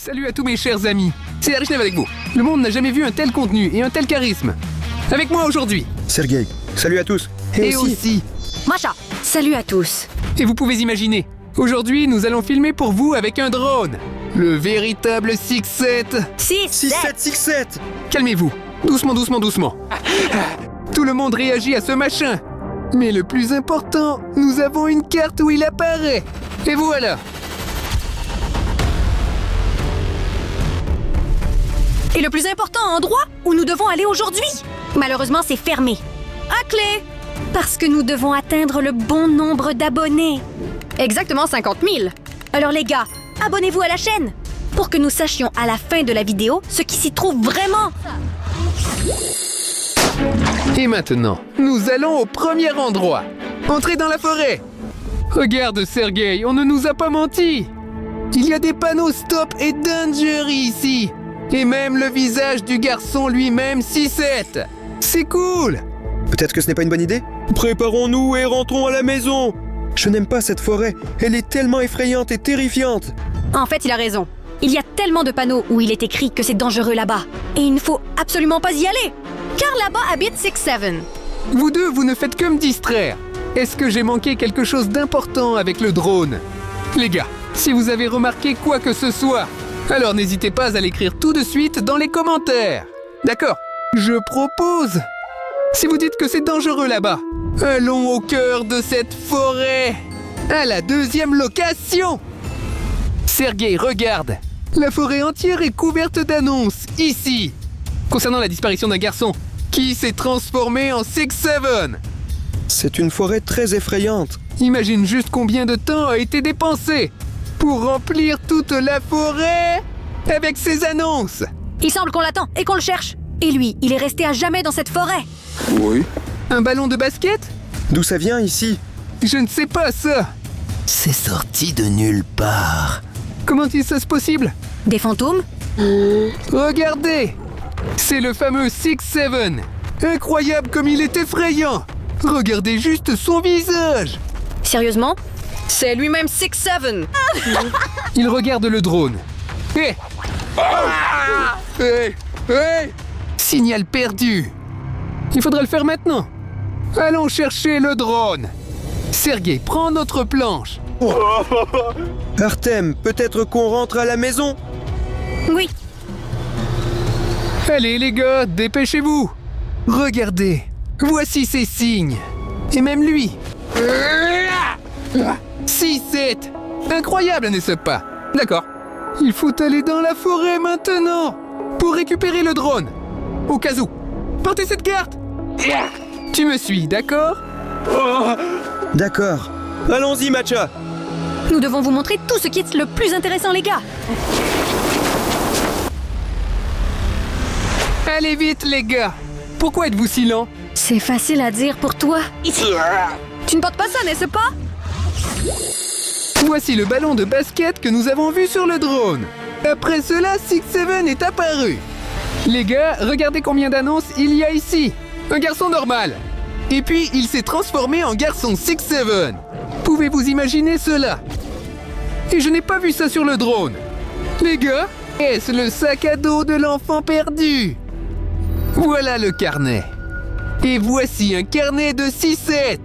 Salut à tous mes chers amis, c'est Arsnev avec vous. Le monde n'a jamais vu un tel contenu et un tel charisme. Avec moi aujourd'hui, Sergei, salut à tous. et aussi. Masha, salut à tous. Et vous pouvez imaginer, aujourd'hui nous allons filmer pour vous avec un drone. Le véritable 6-7. 6767. Calmez-vous, doucement, doucement, doucement. Tout le monde réagit à ce machin. Mais le plus important, nous avons une carte où il apparaît. Et voilà. Et le plus important endroit où nous devons aller aujourd'hui. Malheureusement, c'est fermé. À clé. Parce que nous devons atteindre le bon nombre d'abonnés. Exactement 50 000. Alors les gars, abonnez-vous à la chaîne pour que nous sachions à la fin de la vidéo ce qui s'y trouve vraiment. Et maintenant, nous allons au premier endroit. Entrez dans la forêt. Regarde, Sergei, on ne nous a pas menti. Il y a des panneaux stop et danger ici. Et même le visage du garçon lui-même 6-7. C'est cool. Peut-être que ce n'est pas une bonne idée? Préparons-nous et rentrons à la maison. Je n'aime pas cette forêt. Elle est tellement effrayante et terrifiante. En fait, il a raison. Il y a tellement de panneaux où il est écrit que c'est dangereux là-bas. Et il ne faut absolument pas y aller. Car là-bas habite 6-7. Vous deux, vous ne faites que me distraire. Est-ce que j'ai manqué quelque chose d'important avec le drone? Les gars, si vous avez remarqué quoi que ce soit, alors n'hésitez pas à l'écrire tout de suite dans les commentaires. D'accord? Je propose. Si vous dites que c'est dangereux là-bas, allons au cœur de cette forêt, à la deuxième location. Sergei, regarde. La forêt entière est couverte d'annonces, ici, concernant la disparition d'un garçon qui s'est transformé en 6-7. C'est une forêt très effrayante. Imagine juste combien de temps a été dépensé pour remplir toute la forêt avec ces annonces. Il semble qu'on l'attend et qu'on le cherche. Et lui, il est resté à jamais dans cette forêt. Oui. Un ballon de basket? D'où ça vient ici? Je ne sais pas ça. C'est sorti de nulle part. Comment est-ce possible? Des fantômes? Regardez! C'est le fameux 6-7. Incroyable comme il est effrayant. Regardez juste son visage. Sérieusement? C'est lui-même 6-7. Il regarde le drone. Hé! Hé! Hé! Signal perdu. Il faudra le faire maintenant. Allons chercher le drone. Sergei, prends notre planche. Artem, peut-être qu'on rentre à la maison? Oui. Allez les gars, dépêchez-vous. Regardez, voici ses signes. Et même lui. 6-7. Incroyable, n'est-ce pas? D'accord. Il faut aller dans la forêt maintenant pour récupérer le drone. Au cas où. Portez cette carte. Tu me suis, d'accord? D'accord. Allons-y, Matcha. Nous devons vous montrer tout ce qui est le plus intéressant, les gars. Allez vite, les gars. Pourquoi êtes-vous si lents? C'est facile à dire pour toi. Tu ne portes pas ça, n'est-ce pas? Voici le ballon de basket que nous avons vu sur le drone. Après cela, 6-7 est apparu. Les gars, regardez combien d'annonces il y a ici. Un garçon normal. Et puis, il s'est transformé en garçon 6-7. Pouvez-vous imaginer cela? Et je n'ai pas vu ça sur le drone. Les gars, est-ce le sac à dos de l'enfant perdu? Voilà le carnet. Et voici un carnet de 6-7.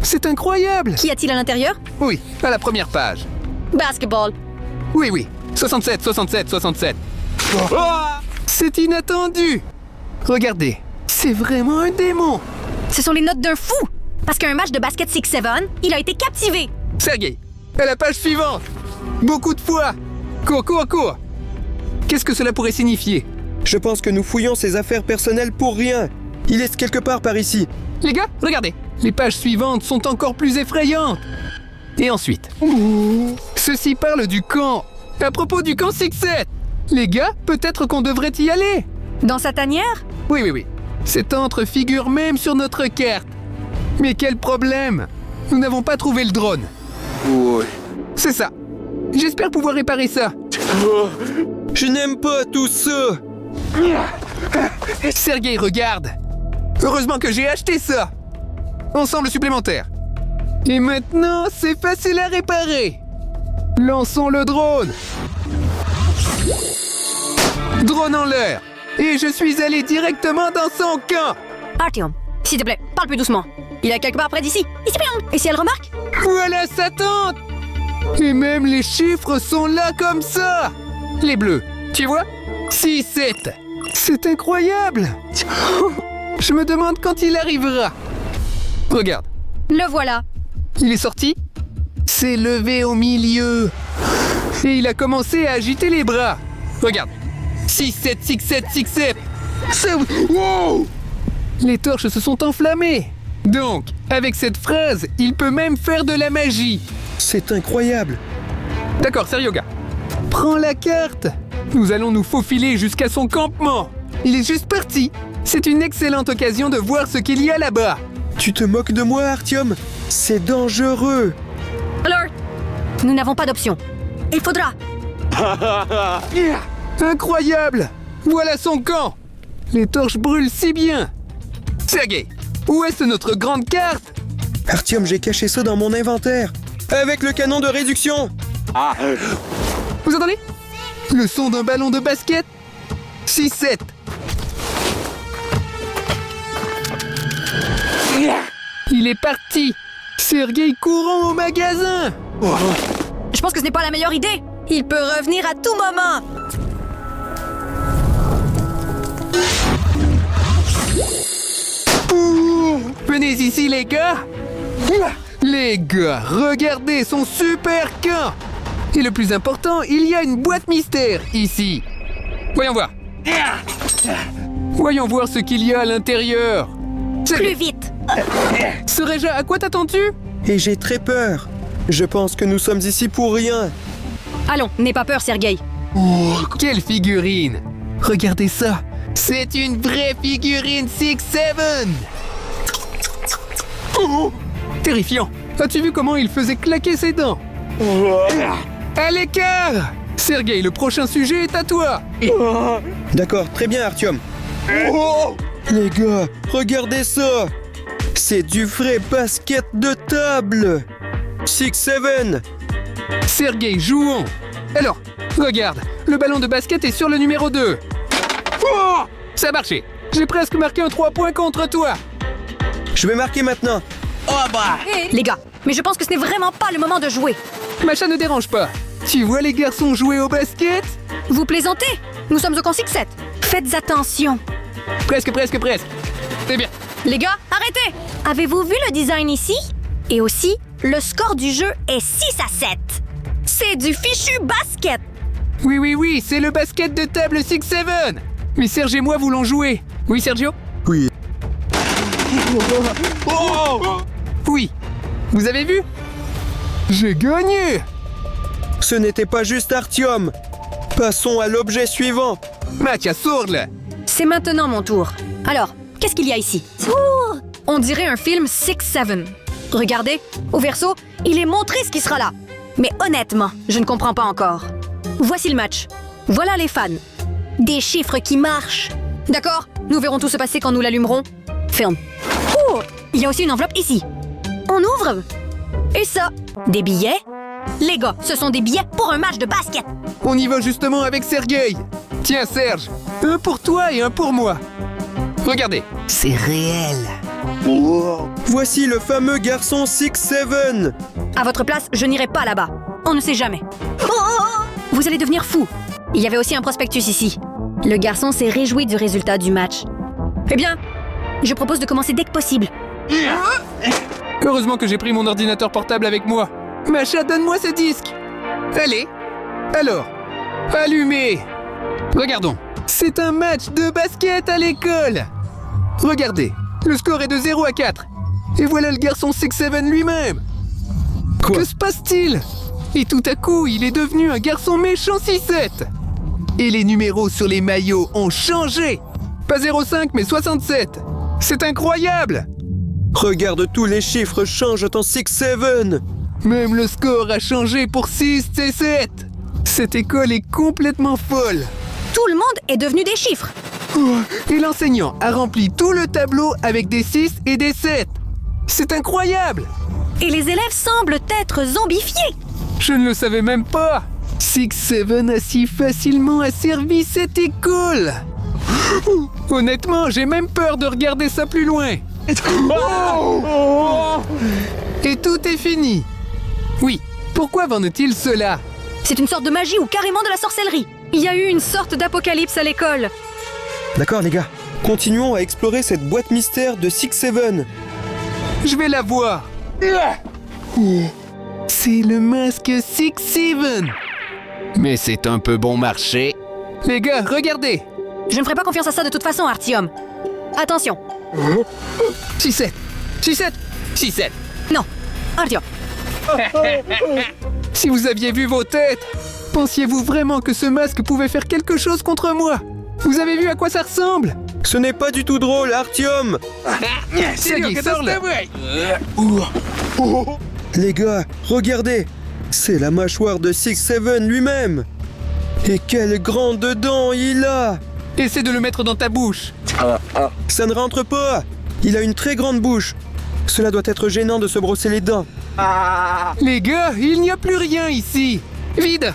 C'est incroyable. Qu'y a-t-il à l'intérieur? Oui, à la première page. Basketball. Oui. 67, 67, 67. C'est inattendu. Regardez, c'est vraiment un démon. Ce sont les notes d'un fou. Parce qu'un match de basket 6-7, il a été captivé. Sergei, à la page suivante. Beaucoup de fois. Cours. Qu'est-ce que cela pourrait signifier? Je pense que nous fouillons ses affaires personnelles pour rien. Il est quelque part par ici. Les gars, regardez. Les pages suivantes sont encore plus effrayantes. Et ensuite, ceci parle du camp. À propos du camp 6-7. Les gars, peut-être qu'on devrait y aller. Dans sa tanière? Oui. Cet antre figure même sur notre carte. Mais quel problème? Nous n'avons pas trouvé le drone. Oui. C'est ça. J'espère pouvoir réparer ça. Je n'aime pas tout ça. Sergei, regarde. Heureusement que j'ai acheté ça. Ensemble supplémentaire. Et maintenant, c'est facile à réparer. Lançons le drone. drone en l'air. Et je suis allé directement dans son camp. Artyom, s'il te plaît, parle plus doucement. Il est quelque part près d'ici. Ici, pion. Et si elle remarque? Voilà sa tente. Et même les chiffres sont là comme ça. Les bleus, tu vois? 6, 7. C'est incroyable. Je me demande quand il arrivera. Regarde, Le voilà. il est sorti, s'est levé au milieu. Et il a commencé à agiter les bras. Regarde. 6, 7, 6, 7, 6, 7. Wow! Les torches se sont enflammées. Donc, avec cette phrase, il peut même faire de la magie. C'est incroyable. D'accord, Seryoga. Prends la carte. Nous allons nous faufiler jusqu'à son campement. Il est juste parti. C'est une excellente occasion de voir ce qu'il y a là-bas. Tu te moques de moi, Artyom? C'est dangereux. Alors, nous n'avons pas d'option. Il faudra. Yeah! Incroyable! Voilà son camp. Les torches brûlent si bien. Sergei, où est-ce notre grande carte? Artyom, j'ai caché ça dans mon inventaire. Avec le canon de réduction. Vous entendez? Le son d'un ballon de basket? 6-7. Il est parti. Sergei courant au magasin. Je pense que ce n'est pas la meilleure idée. Il peut revenir à tout moment. Ouh, venez ici, les gars. Les gars, regardez son super camp. Et le plus important, il y a une boîte mystère ici. Voyons voir. Voyons voir ce qu'il y a à l'intérieur. Plus vite. Serais-je à quoi t'attends-tu? Et j'ai très peur. Je pense que nous sommes ici pour rien. Allons, n'aie pas peur, Sergei. Oh, quelle figurine! Regardez ça! C'est une vraie figurine 6-7! Oh, terrifiant! As-tu vu comment il faisait claquer ses dents? À l'écart! Sergei, le prochain sujet est à toi! D'accord, très bien, Artyom. Les gars, regardez ça. C'est du vrai basket de table. 6-7. Sergei, jouons! Alors, regarde, le ballon de basket est sur le numéro 2. Oh, ça a marché! J'ai presque marqué un 3 points contre toi! Je vais marquer maintenant. Les gars, mais je pense que ce n'est vraiment pas le moment de jouer. Macha ne dérange pas. Tu vois les garçons jouer au basket? Vous plaisantez? Nous sommes au camp 6-7. Faites attention. Presque. C'est bien. Les gars, arrêtez! Avez-vous vu le design ici? Et aussi, le score du jeu est 6-7. C'est du fichu basket! Oui, c'est le basket de table 6-7. Mais Serge et moi voulons jouer. Oui, Sergio? Oui. Oui. Vous avez vu? J'ai gagné! Ce n'était pas juste Artyom. Passons à l'objet suivant. Match Sourle. C'est maintenant mon tour. Alors, qu'est-ce qu'il y a ici? On dirait un film 6-7. Regardez, au verso, il est montré ce qui sera là. Mais honnêtement, je ne comprends pas encore. Voici le match. Voilà les fans. Des chiffres qui marchent. D'accord, nous verrons tout se passer quand nous l'allumerons. Film. Oh, il y a aussi une enveloppe ici. On ouvre. Et ça, des billets? Les gars, ce sont des billets pour un match de basket. On y va justement avec Sergei. Tiens, Serge, un pour toi et un pour moi. Regardez. C'est réel. Voici le fameux garçon 6-7. À votre place, je n'irai pas là-bas. On ne sait jamais. Vous allez devenir fou. Il y avait aussi un prospectus ici. Le garçon s'est réjoui du résultat du match. Eh bien, je propose de commencer dès que possible. Heureusement que j'ai pris mon ordinateur portable avec moi. Macha, donne-moi ce disque. Allez. Alors, allumez. Regardons. C'est un match de basket à l'école. Regardez. Le score est de 0-4. Et voilà le garçon 6-7 lui-même. Quoi? Que se passe-t-il? Et tout à coup, il est devenu un garçon méchant 6-7. Et les numéros sur les maillots ont changé. Pas 0,5 mais 67. C'est incroyable. Regarde, tous les chiffres changent en 6-7. Même le score a changé pour 6-7. Cette école est complètement folle. Tout le monde est devenu des chiffres. Oh, et l'enseignant a rempli tout le tableau avec des 6 et des 7. C'est incroyable. Et les élèves semblent être zombifiés. Je ne le savais même pas. 6-7 a si facilement asservi cette école. Honnêtement, j'ai même peur de regarder ça plus loin. Et tout est fini. Oui, pourquoi vendent-ils cela? C'est une sorte de magie ou carrément de la sorcellerie. Il y a eu une sorte d'apocalypse à l'école. D'accord les gars, continuons à explorer cette boîte mystère de 6-7. Je vais la voir. C'est le masque 6-7. Mais c'est un peu bon marché. Les gars, regardez. Je ne ferai pas confiance à ça de toute façon, Artyom. Attention. 6-7. 6-7. 6-7. Non, Artyom. Si vous aviez vu vos têtes, pensiez-vous vraiment que ce masque pouvait faire quelque chose contre moi? Vous avez vu à quoi ça ressemble? Ce n'est pas du tout drôle, Artyom. Sergei, sors là. Les gars, regardez. C'est la mâchoire de 6-7 lui-même. Et quelles grandes dents il a. Essaie de le mettre dans ta bouche. Ça ne rentre pas. Il a une très grande bouche. Cela doit être gênant de se brosser les dents. Les gars, il n'y a plus rien ici. Vide.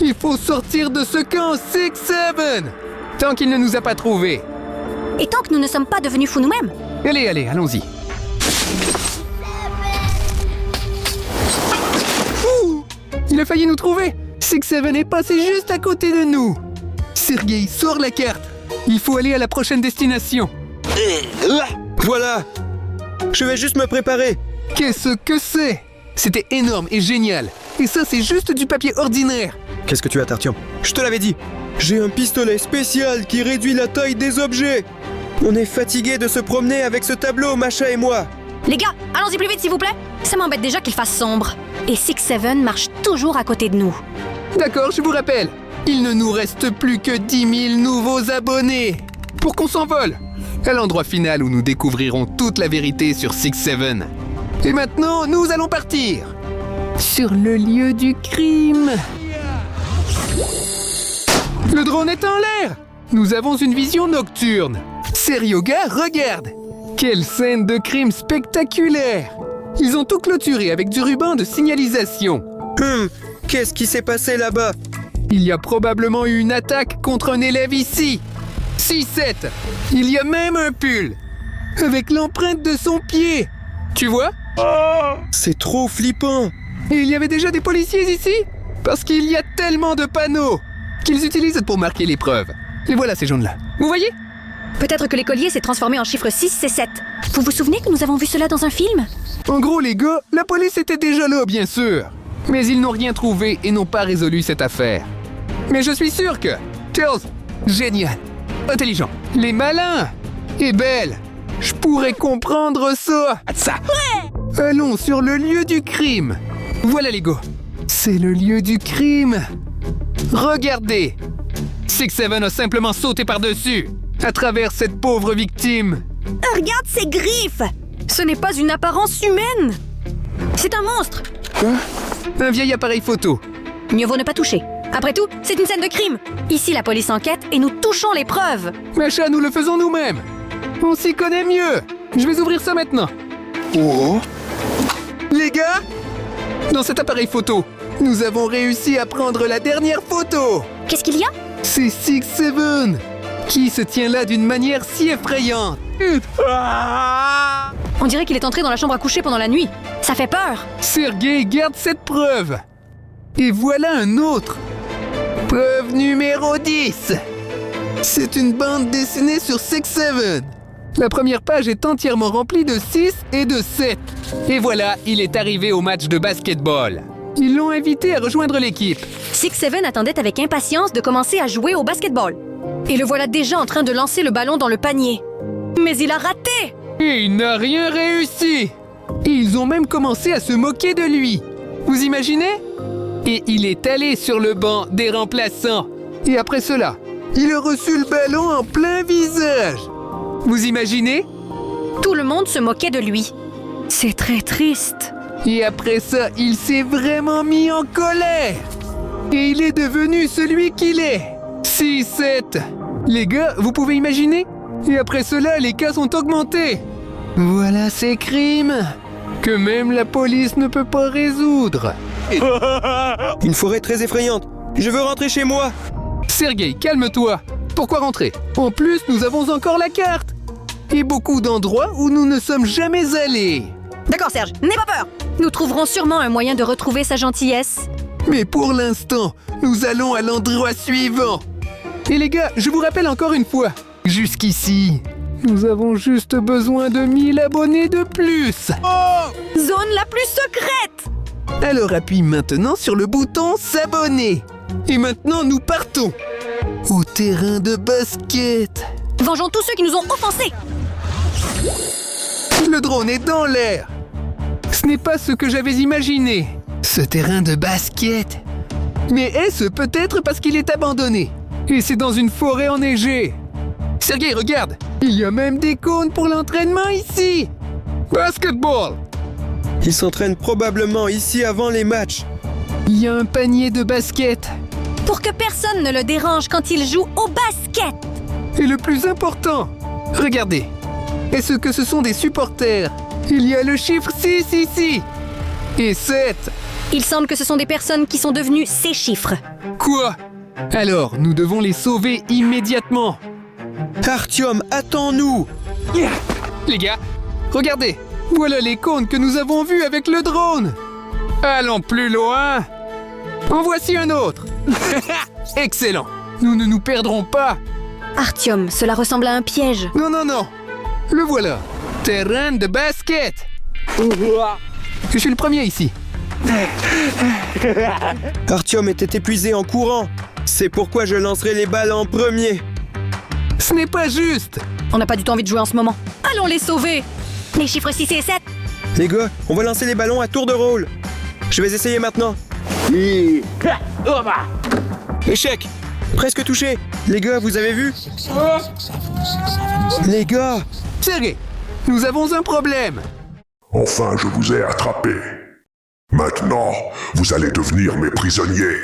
Il faut sortir de ce camp 6-7. Tant qu'il ne nous a pas trouvés. Et tant que nous ne sommes pas devenus fous nous-mêmes. Allez, allez, allons-y. Ouh, il a failli nous trouver. 6-7 est passé juste à côté de nous. Sergei, sors la carte. Il faut aller à la prochaine destination. Voilà. Je vais juste me préparer. Qu'est-ce que c'est? C'était énorme et génial. Et ça, c'est juste du papier ordinaire. Qu'est-ce que tu as, Artyom? Je te l'avais dit. J'ai un pistolet spécial qui réduit la taille des objets. On est fatigué de se promener avec ce tableau, Masha et moi. Les gars, allons-y plus vite s'il vous plaît. Ça m'embête déjà qu'il fasse sombre. Et 6-7 marche toujours à côté de nous. D'accord, je vous rappelle. Il ne nous reste plus que 10 000 nouveaux abonnés. Pour qu'on s'envole. À l'endroit final où nous découvrirons toute la vérité sur 6-7. Et maintenant, nous allons partir. Sur le lieu du crime. Le drone est en l'air. Nous avons une vision nocturne. Seryoga, regarde. Quelle scène de crime spectaculaire. Ils ont tout clôturé avec du ruban de signalisation. Qu'est-ce qui s'est passé là-bas? Il y a probablement eu une attaque contre un élève ici. 6-7. Il y a même un pull. Avec l'empreinte de son pied. Tu vois? C'est trop flippant. Et il y avait déjà des policiers ici? Parce qu'il y a tellement de panneaux qu'ils utilisent pour marquer les preuves. Et voilà ces jaunes-là. Vous voyez? Peut-être que l'écolier s'est transformé en chiffre 6 et 7. Vous vous souvenez que nous avons vu cela dans un film? En gros, les gars, la police était déjà là, bien sûr. Mais ils n'ont rien trouvé et n'ont pas résolu cette affaire. Mais je suis sûr que... Tails, génial, intelligent, les malins et belle. Je pourrais comprendre ça. Ouais. Allons sur le lieu du crime. Voilà les gars. C'est le lieu du crime. Regardez. 6-7 a simplement sauté par-dessus, à travers cette pauvre victime. Regarde ses griffes. Ce n'est pas une apparence humaine. C'est un monstre. Un vieil appareil photo. Mieux vaut ne pas toucher. Après tout, c'est une scène de crime. Ici, la police enquête et nous touchons les preuves. Masha, nous le faisons nous-mêmes. On s'y connaît mieux. Je vais ouvrir ça maintenant. Oh. Les gars, dans cet appareil photo, nous avons réussi à prendre la dernière photo. Qu'est-ce qu'il y a? C'est 6-7 qui se tient là d'une manière si effrayante. On dirait qu'il est entré dans la chambre à coucher pendant la nuit. Ça fait peur. Sergei, garde cette preuve. Et voilà un autre. Preuve numéro 10. C'est une bande dessinée sur 6-7. La première page est entièrement remplie de 6 et de 7. Et voilà, il est arrivé au match de basketball. Ils l'ont invité à rejoindre l'équipe. 6-7 attendait avec impatience de commencer à jouer au basketball. Et le voilà déjà en train de lancer le ballon dans le panier. Mais il a raté! Et il n'a rien réussi. Et ils ont même commencé à se moquer de lui. Vous imaginez? Et il est allé sur le banc des remplaçants. Et après cela, il a reçu le ballon en plein visage. Vous imaginez? Tout le monde se moquait de lui. C'est très triste. Et après ça, il s'est vraiment mis en colère. Et il est devenu celui qu'il est. 6-7. Les gars, vous pouvez imaginer? Et après cela, les cas ont augmenté. Voilà ces crimes que même la police ne peut pas résoudre. Une forêt très effrayante. Je veux rentrer chez moi. Sergei, calme-toi. Pourquoi rentrer? En plus, nous avons encore la carte. Et beaucoup d'endroits où nous ne sommes jamais allés. D'accord, Serge, n'aie pas peur. Nous trouverons sûrement un moyen de retrouver sa gentillesse. Mais pour l'instant, nous allons à l'endroit suivant. Et les gars, je vous rappelle encore une fois, jusqu'ici, nous avons juste besoin de 1000 abonnés de plus. Zone la plus secrète. Alors appuie maintenant sur le bouton s'abonner. Et maintenant, nous partons au terrain de basket. Vengeons tous ceux qui nous ont offensés. Le drone est dans l'air. Ce n'est pas ce que j'avais imaginé. Ce terrain de basket. Mais est-ce peut-être parce qu'il est abandonné? Et c'est dans une forêt enneigée. Sergei, regarde. Il y a même des cônes pour l'entraînement ici. Basketball. Ils s'entraînent probablement ici avant les matchs. Il y a un panier de basket. Pour que personne ne le dérange quand il joue au basket. Et le plus important, regardez. Est-ce que ce sont des supporters? Il y a le chiffre 6 ici. Et 7. Il semble que ce sont des personnes qui sont devenues ces chiffres. Quoi? Alors, nous devons les sauver immédiatement. Artyom, attends-nous. Les gars, regardez. Voilà les cônes que nous avons vus avec le drone. Allons plus loin. En voici un autre. Excellent. Nous ne nous perdrons pas. Artyom, cela ressemble à un piège. Non, non, non. Le voilà. Terrain de basket. Je suis le premier ici. Artyom était épuisé en courant. C'est pourquoi je lancerai les balles en premier. Ce n'est pas juste. On n'a pas du tout envie de jouer en ce moment. Allons les sauver. Les chiffres 6 et 7. Les gars, on va lancer les ballons à tour de rôle. Je vais essayer maintenant. Échec. Presque touché. Les gars, vous avez vu? Les gars. Sergei, nous avons un problème. Enfin, je vous ai attrapé. Maintenant, vous allez devenir mes prisonniers.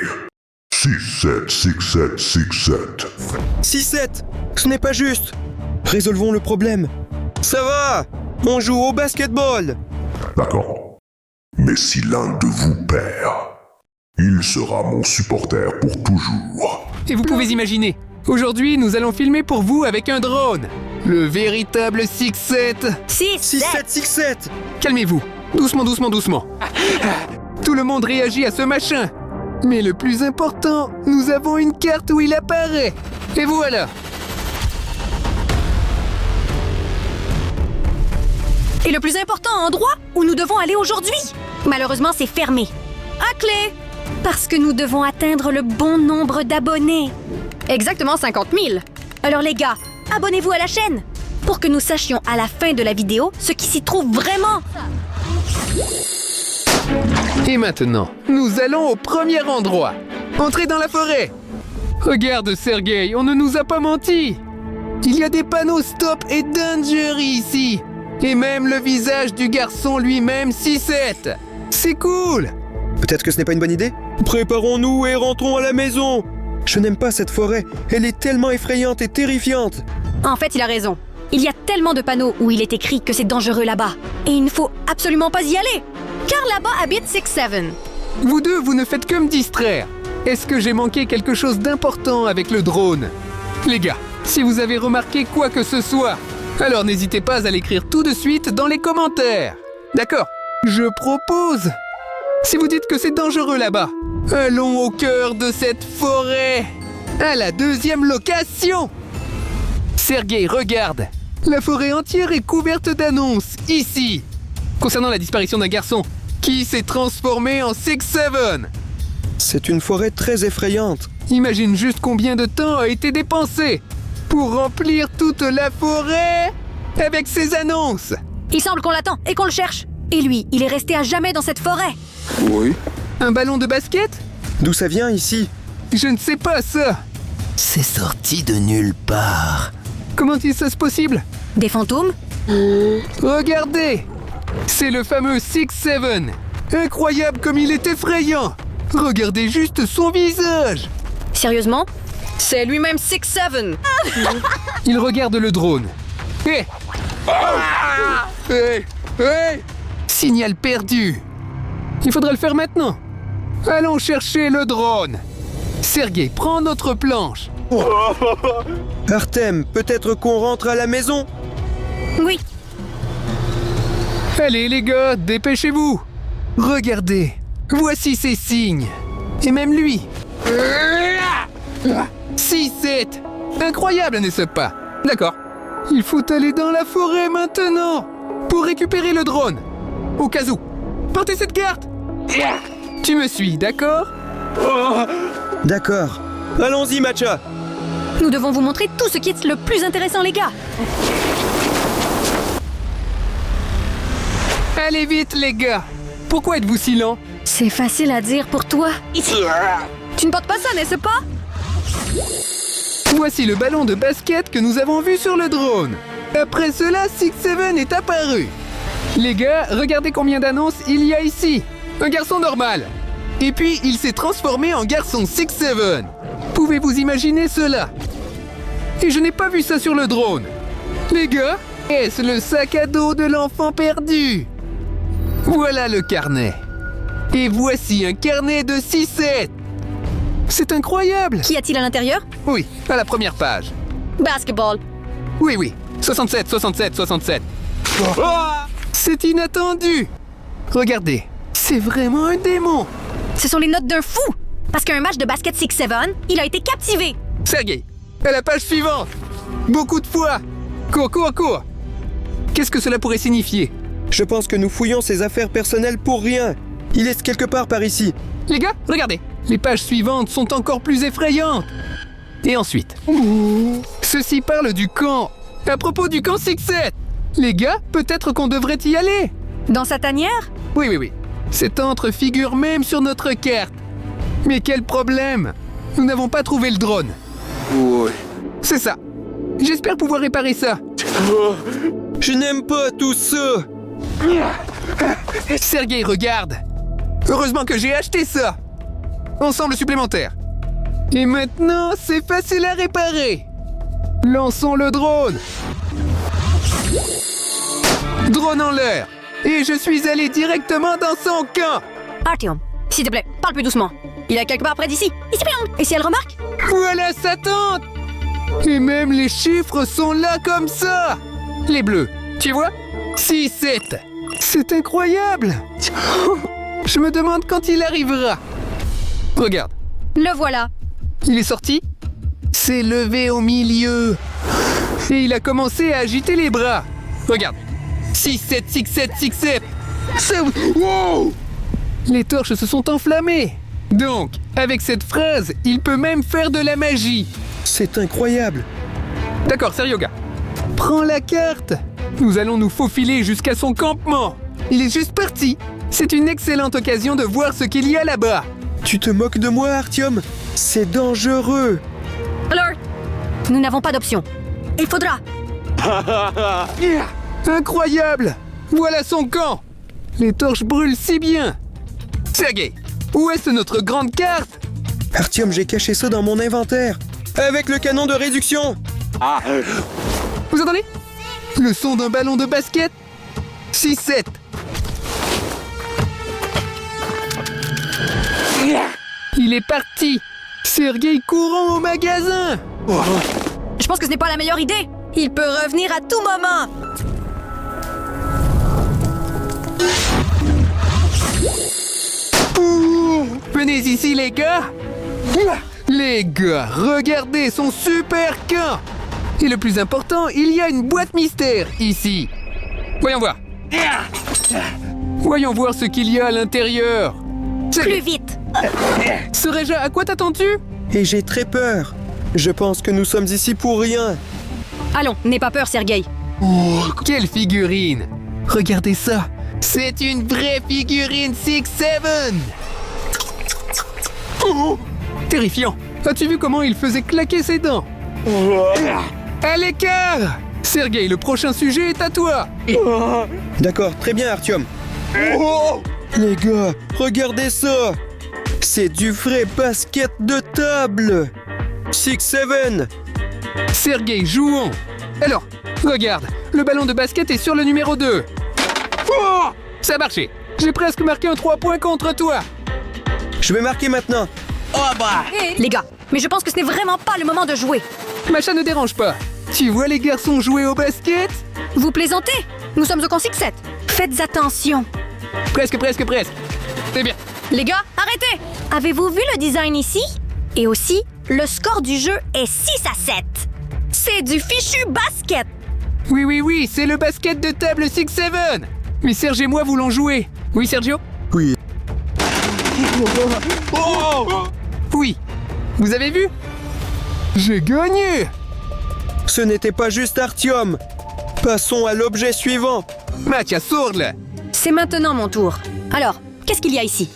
6-7, 6-7, 6-7. 6-7. Ce n'est pas juste. Résolvons le problème. Ça va. On joue au basketball. D'accord. Mais si l'un de vous perd, il sera mon supporter pour toujours. Et vous pouvez imaginer, aujourd'hui, nous allons filmer pour vous avec un drone. Le véritable 6-7. 6, 6-7, 6-7. Calmez-vous. Doucement, doucement, doucement. Tout le monde réagit à ce machin. Mais le plus important, nous avons une carte où il apparaît. Et voilà. Et le plus important, endroit où nous devons aller aujourd'hui. Malheureusement, c'est fermé. À clé. Parce que nous devons atteindre le bon nombre d'abonnés. Exactement 50 000. Alors les gars, abonnez-vous à la chaîne pour que nous sachions à la fin de la vidéo ce qui s'y trouve vraiment. Et maintenant, nous allons au premier endroit. Entrez dans la forêt. Regarde, Sergei, on ne nous a pas menti. Il y a des panneaux stop et danger ici. Et même le visage du garçon lui-même 6-7. C'est cool. Peut-être que ce n'est pas une bonne idée? Préparons-nous et rentrons à la maison. Je n'aime pas cette forêt. Elle est tellement effrayante et terrifiante. En fait, il a raison. Il y a tellement de panneaux où il est écrit que c'est dangereux là-bas. Et il ne faut absolument pas y aller. Car là-bas habite 6-7. Vous deux, vous ne faites que me distraire. Est-ce que j'ai manqué quelque chose d'important avec le drone? Les gars, si vous avez remarqué quoi que ce soit, alors n'hésitez pas à l'écrire tout de suite dans les commentaires. D'accord? Je propose. Si vous dites que c'est dangereux là-bas, allons au cœur de cette forêt. À la deuxième location. Sergei, regarde. La forêt entière est couverte d'annonces, ici. Concernant la disparition d'un garçon qui s'est transformé en 6-7. C'est une forêt très effrayante. Imagine juste combien de temps a été dépensé pour remplir toute la forêt avec ces annonces. Il semble qu'on l'attend et qu'on le cherche. Et lui, il est resté à jamais dans cette forêt. Oui. Un ballon de basket? D'où ça vient ici? Je ne sais pas ça. C'est sorti de nulle part. Comment est-ce possible? Des fantômes? Regardez! C'est le fameux 6-7. Incroyable comme il est effrayant. Regardez juste son visage. Sérieusement? C'est lui-même 6-7. Il regarde le drone. Hé! Hé! Hé! Signal perdu. Il faudra le faire maintenant. Allons chercher le drone. Sergei, prends notre planche. Artem, peut-être qu'on rentre à la maison? Oui. Allez les gars, dépêchez-vous. Regardez, voici ces signes. Et même lui. 6-7. Incroyable, n'est-ce pas? D'accord. Il faut aller dans la forêt maintenant pour récupérer le drone. Au cas où. Portez cette carte. Tu me suis, d'accord? D'accord. Allons-y, Matcha. Nous devons vous montrer tout ce qui est le plus intéressant, les gars. Allez vite, les gars. Pourquoi êtes-vous si lents? C'est facile à dire pour toi. Tu ne portes pas ça, n'est-ce pas? Voici le ballon de basket que nous avons vu sur le drone. Après cela, 6-7 est apparu. Les gars, regardez combien d'annonces il y a ici. Un garçon normal. Et puis, il s'est transformé en garçon 6-7. Pouvez-vous imaginer cela? Et je n'ai pas vu ça sur le drone. Les gars, est-ce le sac à dos de l'enfant perdu? Voilà le carnet. Et voici un carnet de 6-7. C'est incroyable. Qu'y a-t-il à l'intérieur? Oui, à la première page. Basketball. Oui. 67, 67, 67. C'est inattendu. Regardez, c'est vraiment un démon. Ce sont les notes d'un fou. Parce qu'un match de basket 6-7, il a été captivé. Sergei, à la page suivante. Beaucoup de fois. Cours. Qu'est-ce que cela pourrait signifier? Je pense que nous fouillons ses affaires personnelles pour rien. Il est quelque part par ici. Les gars, regardez. Les pages suivantes sont encore plus effrayantes. Et ensuite, ceci parle du camp. À propos du camp 6-7. Les gars, peut-être qu'on devrait y aller. Dans sa tanière? Oui. Cet antre figure même sur notre carte. Mais quel problème? Nous n'avons pas trouvé le drone. Ouais. C'est ça. J'espère pouvoir réparer ça. Je n'aime pas tout ça. Sergei, regarde. Heureusement que j'ai acheté ça. Ensemble supplémentaire. Et maintenant, c'est facile à réparer. Lançons le drone. Drone en l'air. Et je suis allé directement dans son camp. Artyom, s'il te plaît, parle plus doucement. Il est quelque part près d'ici. Ici, pion. Et si elle remarque? Voilà sa tente. Et même les chiffres sont là comme ça. Les bleus, tu vois? 6-7. C'est incroyable. Je me demande quand il arrivera. Regarde. Le voilà. Il est sorti, s'est levé au milieu et il a commencé à agiter les bras. Regarde. 6-7, 6-7, 6-7. Wow! Les torches se sont enflammées. Donc, avec cette phrase, il peut même faire de la magie. C'est incroyable. D'accord, sérieux gars. Prends la carte. Nous allons nous faufiler jusqu'à son campement. Il est juste parti. C'est une excellente occasion de voir ce qu'il y a là-bas. Tu te moques de moi, Artyom? C'est dangereux. Alors, nous n'avons pas d'option. Il faudra. Incroyable! Voilà son camp! Les torches brûlent si bien! Sergei, où est-ce notre grande carte? Artyom, j'ai caché ça dans mon inventaire. Avec le canon de réduction. Vous entendez? Le son d'un ballon de basket? 6-7. Il est parti! Sergei courant au magasin! Je pense que ce n'est pas la meilleure idée. Il peut revenir à tout moment. Venez ici, les gars! Les gars, regardez son super camp! Et le plus important, il y a une boîte mystère ici. Voyons voir. Voyons voir ce qu'il y a à l'intérieur. Plus vite. Serais-je à quoi t'attends-tu? Et j'ai très peur. Je pense que nous sommes ici pour rien. Allons, n'aie pas peur, Sergei. Oh, quelle figurine! Regardez ça! C'est une vraie figurine 6-7! Oh, terrifiant! As-tu vu comment il faisait claquer ses dents? À l'écart! Sergei, le prochain sujet est à toi! D'accord, très bien, Artyom. Les gars, regardez ça! C'est du vrai basket de table! 6-7! Sergei, jouons! Alors, regarde, le ballon de basket est sur le numéro 2. Oh, ça a marché! J'ai presque marqué un 3 points contre toi! Je vais marquer maintenant. Les gars, mais je pense que ce n'est vraiment pas le moment de jouer. Macha ne dérange pas. Tu vois les garçons jouer au basket? Vous plaisantez? Nous sommes au camp 6-7. Faites attention. Presque. C'est bien. Les gars, arrêtez! Avez-vous vu le design ici? Et aussi, le score du jeu est 6-7. C'est du fichu basket. Oui, c'est le basket de table 6-7. Mais Serge et moi voulons jouer. Oui, Sergio? Oui. Oui. Vous avez vu? J'ai gagné! Ce n'était pas juste Artyom. Passons à l'objet suivant. Match à sourd. C'est maintenant mon tour. Alors, qu'est-ce qu'il y a ici?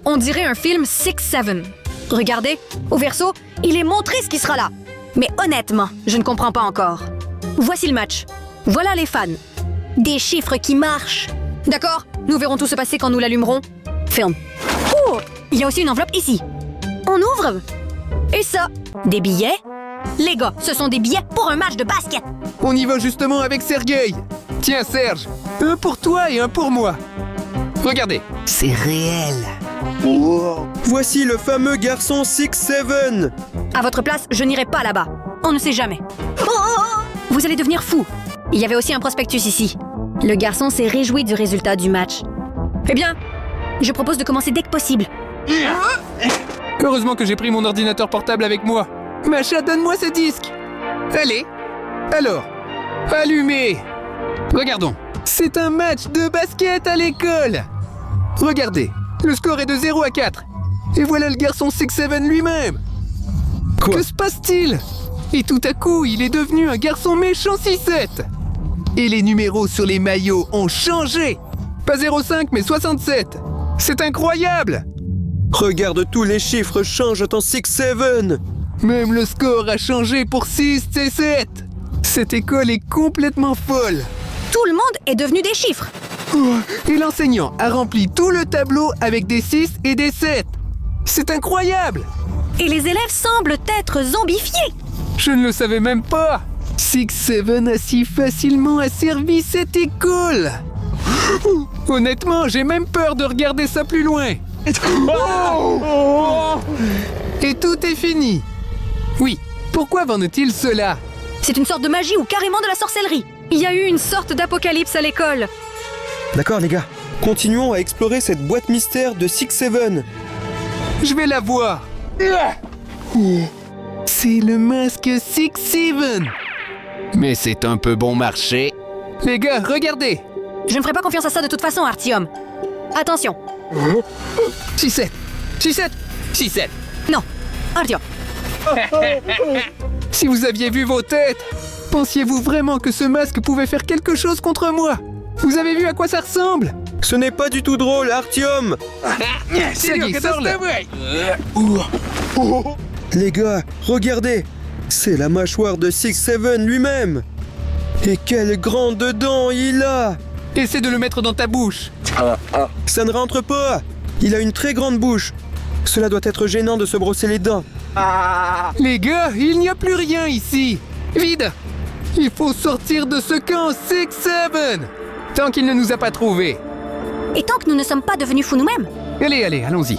On dirait un film 6-7. Regardez, au verso, il est montré ce qui sera là. Mais honnêtement, je ne comprends pas encore. Voici le match. Voilà les fans. Des chiffres qui marchent. D'accord, nous verrons tout se passer quand nous l'allumerons. Film. Oh, il y a aussi une enveloppe ici. On ouvre. Et ça, des billets? Les gars, ce sont des billets pour un match de basket. On y va justement avec Sergueï. Tiens, Serge, un pour toi et un pour moi. Regardez. C'est réel. Voici le fameux garçon 6-7. À votre place, je n'irai pas là-bas. On ne sait jamais. Vous allez devenir fou. Il y avait aussi un prospectus ici. Le garçon s'est réjoui du résultat du match. Eh bien, je propose de commencer dès que possible. Heureusement que j'ai pris mon ordinateur portable avec moi. Macha, donne-moi ce disque. Allez. Alors, allumez. Regardons. C'est un match de basket à l'école. Regardez, le score est de 0-4. Et voilà le garçon 6-7 lui-même. Quoi? Que se passe-t-il? Et tout à coup, il est devenu un garçon méchant 6-7. Et les numéros sur les maillots ont changé. Pas 0,5 mais 67. C'est incroyable. Regarde, tous les chiffres changent en 6-7. Même le score a changé pour 6 et 7. Cette école est complètement folle. Tout le monde est devenu des chiffres. Et l'enseignant a rempli tout le tableau avec des 6 et des 7. C'est incroyable. Et les élèves semblent être zombifiés. Je ne le savais même pas. 6-7 a si facilement asservi cette école. Honnêtement, j'ai même peur de regarder ça plus loin. Et tout est fini. Oui, pourquoi vendent-ils cela? C'est une sorte de magie ou carrément de la sorcellerie. Il y a eu une sorte d'apocalypse à l'école. D'accord les gars, continuons à explorer cette boîte mystère de 6-7. Je vais la voir. C'est le masque 6-7. Mais c'est un peu bon marché. Les gars, regardez. Je ne ferai pas confiance à ça de toute façon, Artyom. Attention. 6-7. 6-7. 6-7. Non, Artyom. Si vous aviez vu vos têtes, pensiez-vous vraiment que ce masque pouvait faire quelque chose contre moi? Vous avez vu à quoi ça ressemble? Ce n'est pas du tout drôle, Artyom. Sergueï, sors-le. Les gars, regardez. C'est la mâchoire de 6-7 lui-même. Et quelles grandes dents il a. Essaie de le mettre dans ta bouche. Ça ne rentre pas. Il a une très grande bouche. Cela doit être gênant de se brosser les dents. Les gars, il n'y a plus rien ici. Vide. Il faut sortir de ce camp 6-7. Tant qu'il ne nous a pas trouvés. Et tant que nous ne sommes pas devenus fous nous-mêmes. Allez, allons-y.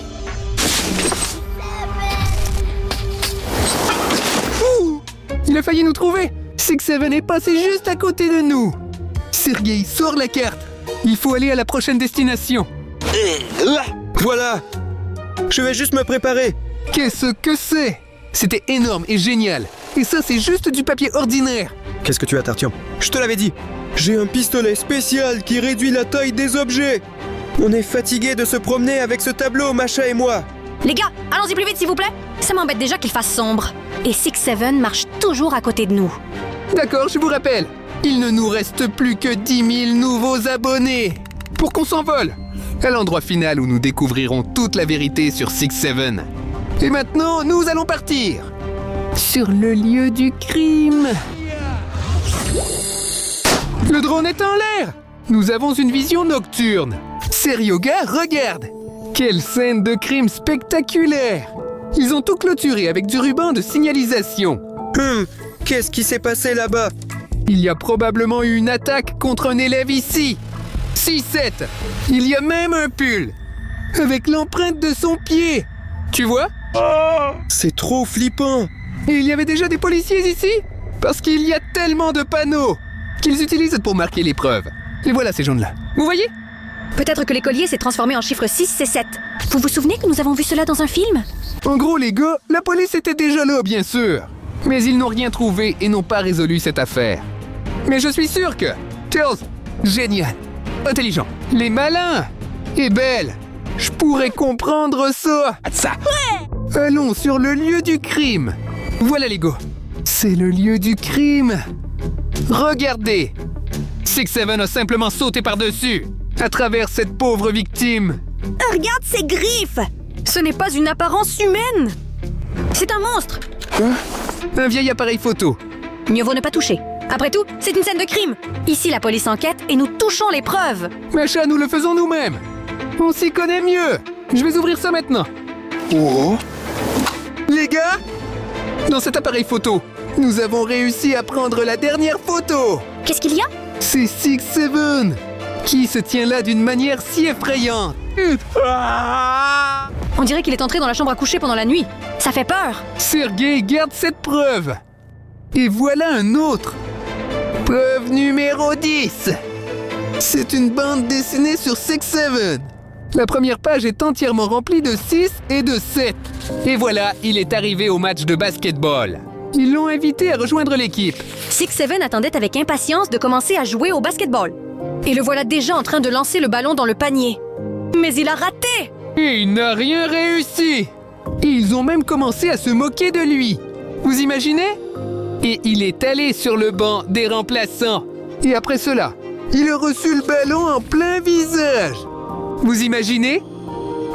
Ouh, il a failli nous trouver. 6-7 est passé juste à côté de nous. Sergueï, sors la carte. Il faut aller à la prochaine destination. Voilà. Je vais juste me préparer. Qu'est-ce que c'est? C'était énorme et génial. Et ça, c'est juste du papier ordinaire. Qu'est-ce que tu as, Artyom? Je te l'avais dit. J'ai un pistolet spécial qui réduit la taille des objets. On est fatigué de se promener avec ce tableau, Macha et moi. Les gars, allons-y plus vite s'il vous plaît. Ça m'embête déjà qu'il fasse sombre. Et 6-7 marche toujours à côté de nous. D'accord, je vous rappelle. Il ne nous reste plus que 10 000 nouveaux abonnés. Pour qu'on s'envole. À l'endroit final où nous découvrirons toute la vérité sur 6-7. Et maintenant, nous allons partir. Sur le lieu du crime. Le drone est en l'air. Nous avons une vision nocturne. Seryoga, regarde. Quelle scène de crime spectaculaire. Ils ont tout clôturé avec du ruban de signalisation. Qu'est-ce qui s'est passé là-bas? Il y a probablement eu une attaque contre un élève ici. 6-7. Il y a même un pull. Avec l'empreinte de son pied. Tu vois? C'est trop flippant. Et il y avait déjà des policiers ici? Parce qu'il y a tellement de panneaux qu'ils utilisent pour marquer les preuves. Et voilà ces jaunes-là. Vous voyez? Peut-être que l'écolier s'est transformé en chiffre 6 et 7. Vous vous souvenez que nous avons vu cela dans un film? En gros, les gars, la police était déjà là, bien sûr. Mais ils n'ont rien trouvé et n'ont pas résolu cette affaire. Mais je suis sûr que... Charles, génial, intelligent, les malins et belle. Je pourrais comprendre ça. Allons sur le lieu du crime. Voilà les gars. C'est le lieu du crime. Regardez. 6-7 a simplement sauté par-dessus, à travers cette pauvre victime. Regarde ses griffes! Ce n'est pas une apparence humaine! C'est un monstre! Un vieil appareil photo. Mieux vaut ne pas toucher. Après tout, c'est une scène de crime. Ici, la police enquête et nous touchons les preuves. Macha, nous le faisons nous-mêmes. On s'y connaît mieux. Je vais ouvrir ça maintenant. Oh. Les gars, dans cet appareil photo, nous avons réussi à prendre la dernière photo. Qu'est-ce qu'il y a? C'est 6-7 qui se tient là d'une manière si effrayante. On dirait qu'il est entré dans la chambre à coucher pendant la nuit. Ça fait peur. Sergei garde cette preuve. Et voilà un autre. Preuve numéro 10. C'est une bande dessinée sur 6-7. La première page est entièrement remplie de 6 et de 7. Et voilà, il est arrivé au match de basketball. Ils l'ont invité à rejoindre l'équipe. 6-7 attendait avec impatience de commencer à jouer au basketball. Et le voilà déjà en train de lancer le ballon dans le panier. Mais il a raté! Et il n'a rien réussi. Et ils ont même commencé à se moquer de lui. Vous imaginez? Et il est allé sur le banc des remplaçants. Et après cela, il a reçu le ballon en plein visage. Vous imaginez?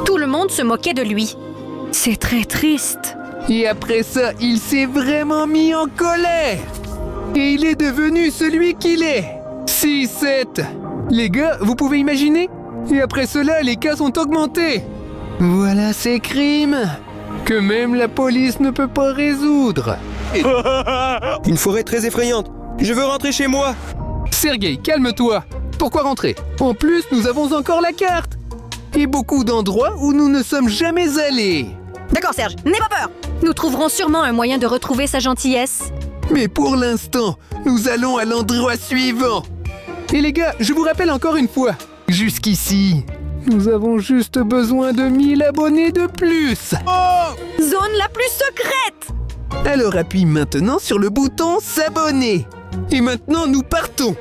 Tout le monde se moquait de lui. C'est très triste. Et après ça, il s'est vraiment mis en colère. Et il est devenu celui qu'il est. 6-7. Les gars, vous pouvez imaginer? Et après cela, les cas sont augmentés. Voilà ces crimes que même la police ne peut pas résoudre. Une forêt très effrayante. Je veux rentrer chez moi. Sergei, calme-toi. Pourquoi rentrer? En plus, nous avons encore la carte. Et beaucoup d'endroits où nous ne sommes jamais allés. D'accord, Serge, n'aie pas peur. Nous trouverons sûrement un moyen de retrouver sa gentillesse. Mais pour l'instant, nous allons à l'endroit suivant. Et les gars, je vous rappelle encore une fois, jusqu'ici, nous avons juste besoin de 1000 abonnés de plus. Zone la plus secrète! Alors appuie maintenant sur le bouton s'abonner. Et maintenant, nous partons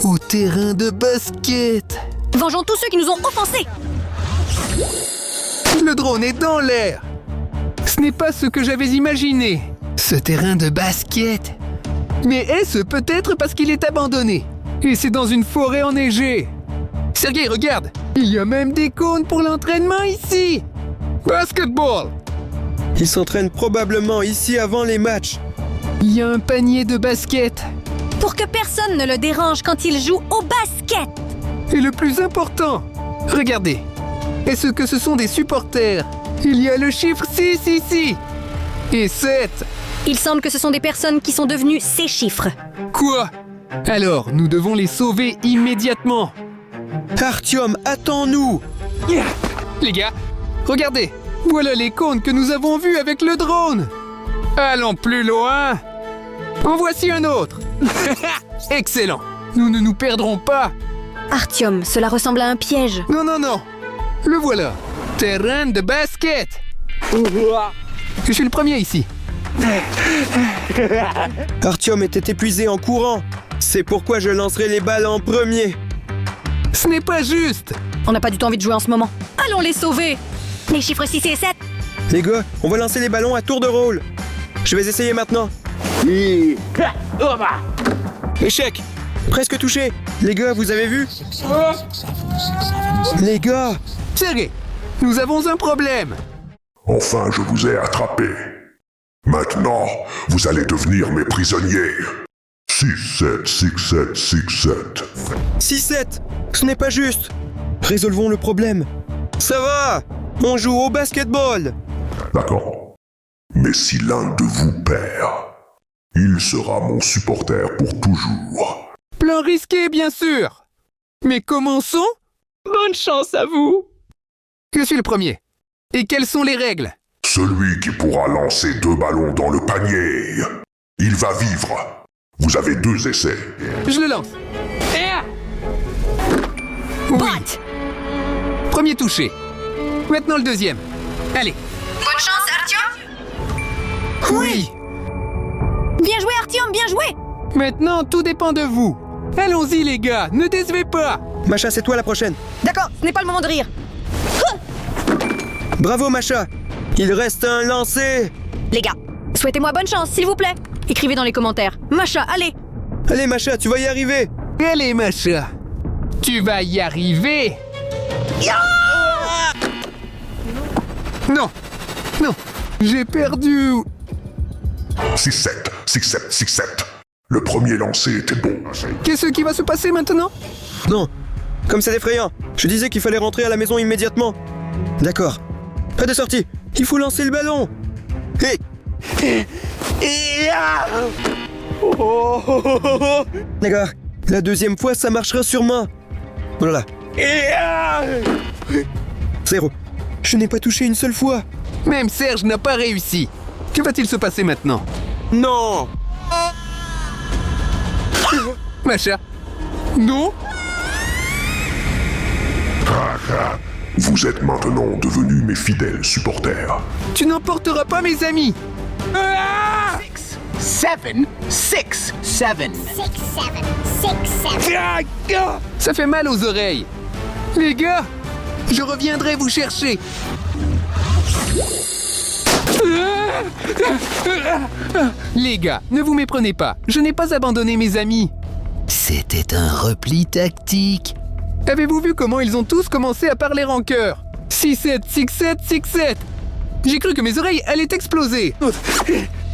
au terrain de basket. Vengeons tous ceux qui nous ont offensés! Le drone est dans l'air. Ce n'est pas ce que j'avais imaginé. Ce terrain de basket. Mais est-ce peut-être parce qu'il est abandonné? Et c'est dans une forêt enneigée. Sergei, regarde. Il y a même des cônes pour l'entraînement ici. Basketball. Ils s'entraînent probablement ici avant les matchs. Il y a un panier de basket. Pour que personne ne le dérange quand il joue au basket! Et le plus important, regardez. Est-ce que ce sont des supporters? Il y a le chiffre 6 ici. Et 7. Il semble que ce sont des personnes qui sont devenues ces chiffres. Quoi? Alors, nous devons les sauver immédiatement. Artyom, attends-nous. Les gars, regardez. Voilà les cônes que nous avons vus avec le drone. Allons plus loin. En voici un autre. Excellent. Nous ne nous perdrons pas. Artyom, cela ressemble à un piège. Non, non, non. Le voilà. Terrain de basket. Je suis le premier ici. Artyom était épuisé en courant. C'est pourquoi je lancerai les balles en premier. Ce n'est pas juste. On n'a pas du tout envie de jouer en ce moment. Allons les sauver! Les chiffres 6 et 7. Les gars, on va lancer les ballons à tour de rôle. Je vais essayer maintenant. Échec. Presque touché. Les gars, vous avez vu? Les gars. Sergei, nous avons un problème. Enfin, je vous ai attrapé. Maintenant, vous allez devenir mes prisonniers. 6-7, 6-7, 6-7. 6-7. Ce n'est pas juste. Résolvons le problème. Ça va. On joue au basketball. D'accord. Mais si l'un de vous perd, il sera mon supporter pour toujours. Plan risqué, bien sûr. Mais commençons. Bonne chance à vous! Je suis le premier. Et quelles sont les règles? Celui qui pourra lancer 2 ballons dans le panier, il va vivre. Vous avez 2 essais. Je le lance. Oui. Bot! Premier touché. Maintenant le deuxième. Allez. Bonne chance, Artyom! Oui. Bien joué, Artyom, bien joué! Maintenant, tout dépend de vous. Allons-y, les gars. Ne décevez pas. Macha, c'est toi la prochaine. D'accord, ce n'est pas le moment de rire. Bravo, Macha. Il reste un lancer. Les gars, souhaitez-moi bonne chance, s'il vous plaît. Écrivez dans les commentaires. Macha, allez! Allez, Macha, tu vas y arriver. Allez, Macha. Tu vas y arriver. Non. Non. J'ai perdu. 6-7, 6-7, 6-7. Le premier lancé était bon. Qu'est-ce qui va se passer maintenant? Non. Comme c'est effrayant. Je disais qu'il fallait rentrer à la maison immédiatement. D'accord. Pas de sortie. Il faut lancer le ballon. Hé. D'accord. La deuxième fois, ça marchera sûrement. Oh là là. 0. Je n'ai pas touché une seule fois. Même Serge n'a pas réussi. Que va-t-il se passer maintenant? Non. Macha? Non? Vous êtes maintenant devenus mes fidèles supporters. Tu n'emporteras pas mes amis. Ah! 7, 6, 7. Ça fait mal aux oreilles. Les gars, je reviendrai vous chercher. Les gars, ne vous méprenez pas. Je n'ai pas abandonné mes amis. C'était un repli tactique. Avez-vous vu comment ils ont tous commencé à parler en chœur? 6-7, 6-7, 6-7. J'ai cru que mes oreilles allaient exploser.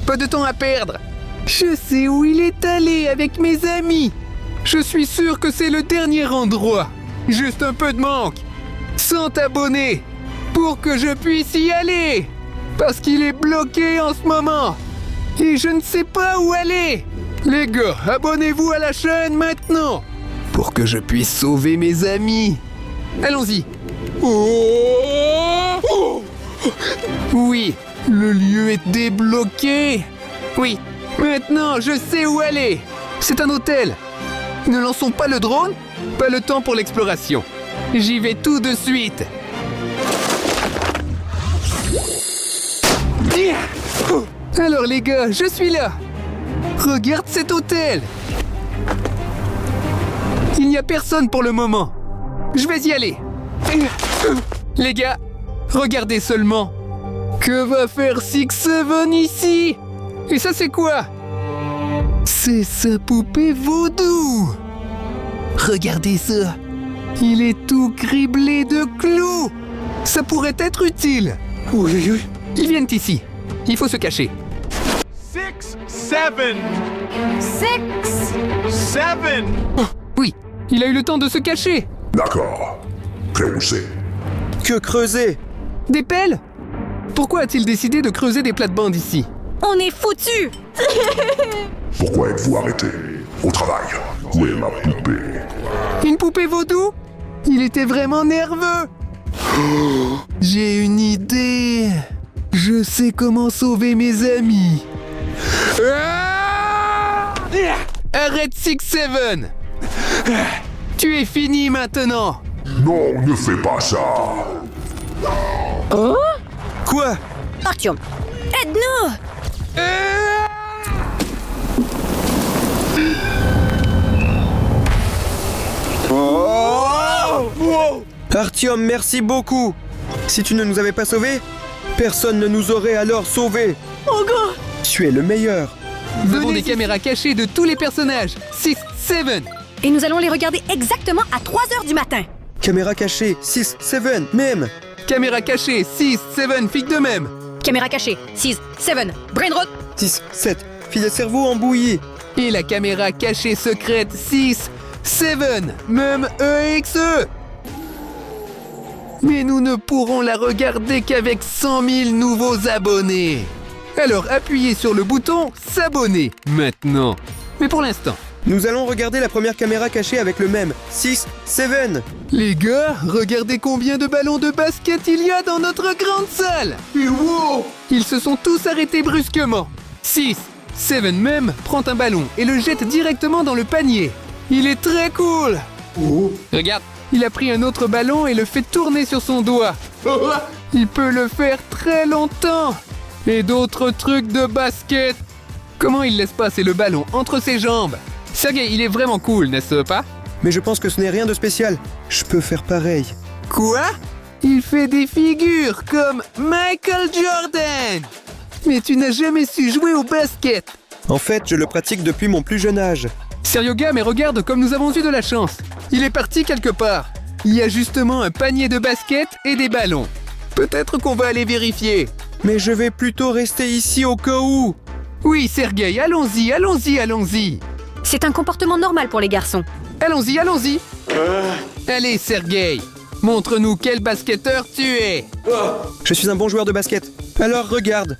Pas de temps à perdre. Je sais où il est allé avec mes amis. Je suis sûr que c'est le dernier endroit. Juste un peu de manque. 100 abonnés. Pour que je puisse y aller. Parce qu'il est bloqué en ce moment. Et je ne sais pas où aller. Les gars, abonnez-vous à la chaîne maintenant. Pour que je puisse sauver mes amis. Allons-y. Oh! Oui, le lieu est débloqué. Oui, maintenant je sais où aller. C'est un hôtel. Ne lançons pas le drone. Pas le temps pour l'exploration. J'y vais tout de suite. Alors les gars, je suis là. Regarde cet hôtel. Il n'y a personne pour le moment. Je vais y aller. Les gars, regardez seulement. Que va faire 6-7 ici? Et ça c'est quoi? C'est sa poupée vaudou. Regardez ça. Il est tout criblé de clous. Ça pourrait être utile. Oui, oui. Ils viennent ici. Il faut se cacher. 6, 7. 7. Oui, il a eu le temps de se cacher. D'accord. Creusez. Que creuser. Des pelles? Pourquoi a-t-il décidé de creuser des plates-bandes ici? On est foutus! Pourquoi êtes-vous arrêté? Au travail. Où est ma poupée? Une poupée vaudou? Il était vraiment nerveux. J'ai une idée. Je sais comment sauver mes amis. Ah! Arrête 6-7. Tu es fini maintenant. Non, ne fais pas ça. Quoi? Artyom, aide-nous! Artyom, merci beaucoup. Si tu ne nous avais pas sauvés, personne ne nous aurait alors sauvés. Oh gars! Tu es le meilleur. Nous avons des caméras cachées de tous les personnages. 6-7. Et nous allons les regarder exactement à 3h du matin. Caméra cachée, 6, 7, même. Caméra cachée. 6-7. Figue de même. Caméra cachée, 6, 7, brainrot. 6, 7, filet cerveau en bouillie. Et la caméra cachée secrète 6-7. Même EXE. Mais nous ne pourrons la regarder qu'avec 100 000 nouveaux abonnés. Alors appuyez sur le bouton s'abonner maintenant. Mais pour l'instant, Nous allons regarder la première caméra cachée avec le même 6, 7. Les gars, regardez combien de ballons de basket il y a dans notre grande salle. Et wow! Ils se sont tous arrêtés brusquement. 6, 7 même prend un ballon et le jette directement dans le panier. Il est très cool. Regarde, il a pris un autre ballon et le fait tourner sur son doigt. Il peut le faire très longtemps. Et d'autres trucs de basket. Comment il laisse passer le ballon entre ses jambes? Sergei, il est vraiment cool, n'est-ce pas? Mais je pense que ce n'est rien de spécial. Je peux faire pareil. Quoi? Il fait des figures comme Michael Jordan. Mais tu n'as jamais su jouer au basket. En fait, je le pratique depuis mon plus jeune âge. Sérieux gars, mais regarde comme nous avons eu de la chance. Il est parti quelque part. Il y a justement un panier de basket et des ballons. Peut-être qu'on va aller vérifier. Mais je vais plutôt rester ici au cas où. Oui, Sergei, allons-y, allons-y, allons-y. C'est un comportement normal pour les garçons. Allons-y, allons-y. Allez, Sergei, montre-nous quel basketteur tu es. Je suis un bon joueur de basket. Alors regarde.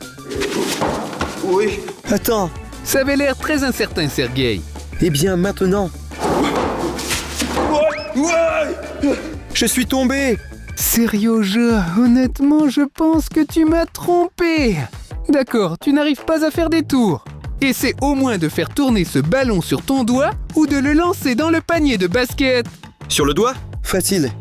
Oui. Attends. Ça avait l'air très incertain, Sergei. Eh bien maintenant. Je suis tombé. Serioja, honnêtement, je pense que tu m'as trompé. D'accord, tu n'arrives pas à faire des tours. Essaie au moins de faire tourner ce ballon sur ton doigt ou de le lancer dans le panier de basket. Sur le doigt? Facile.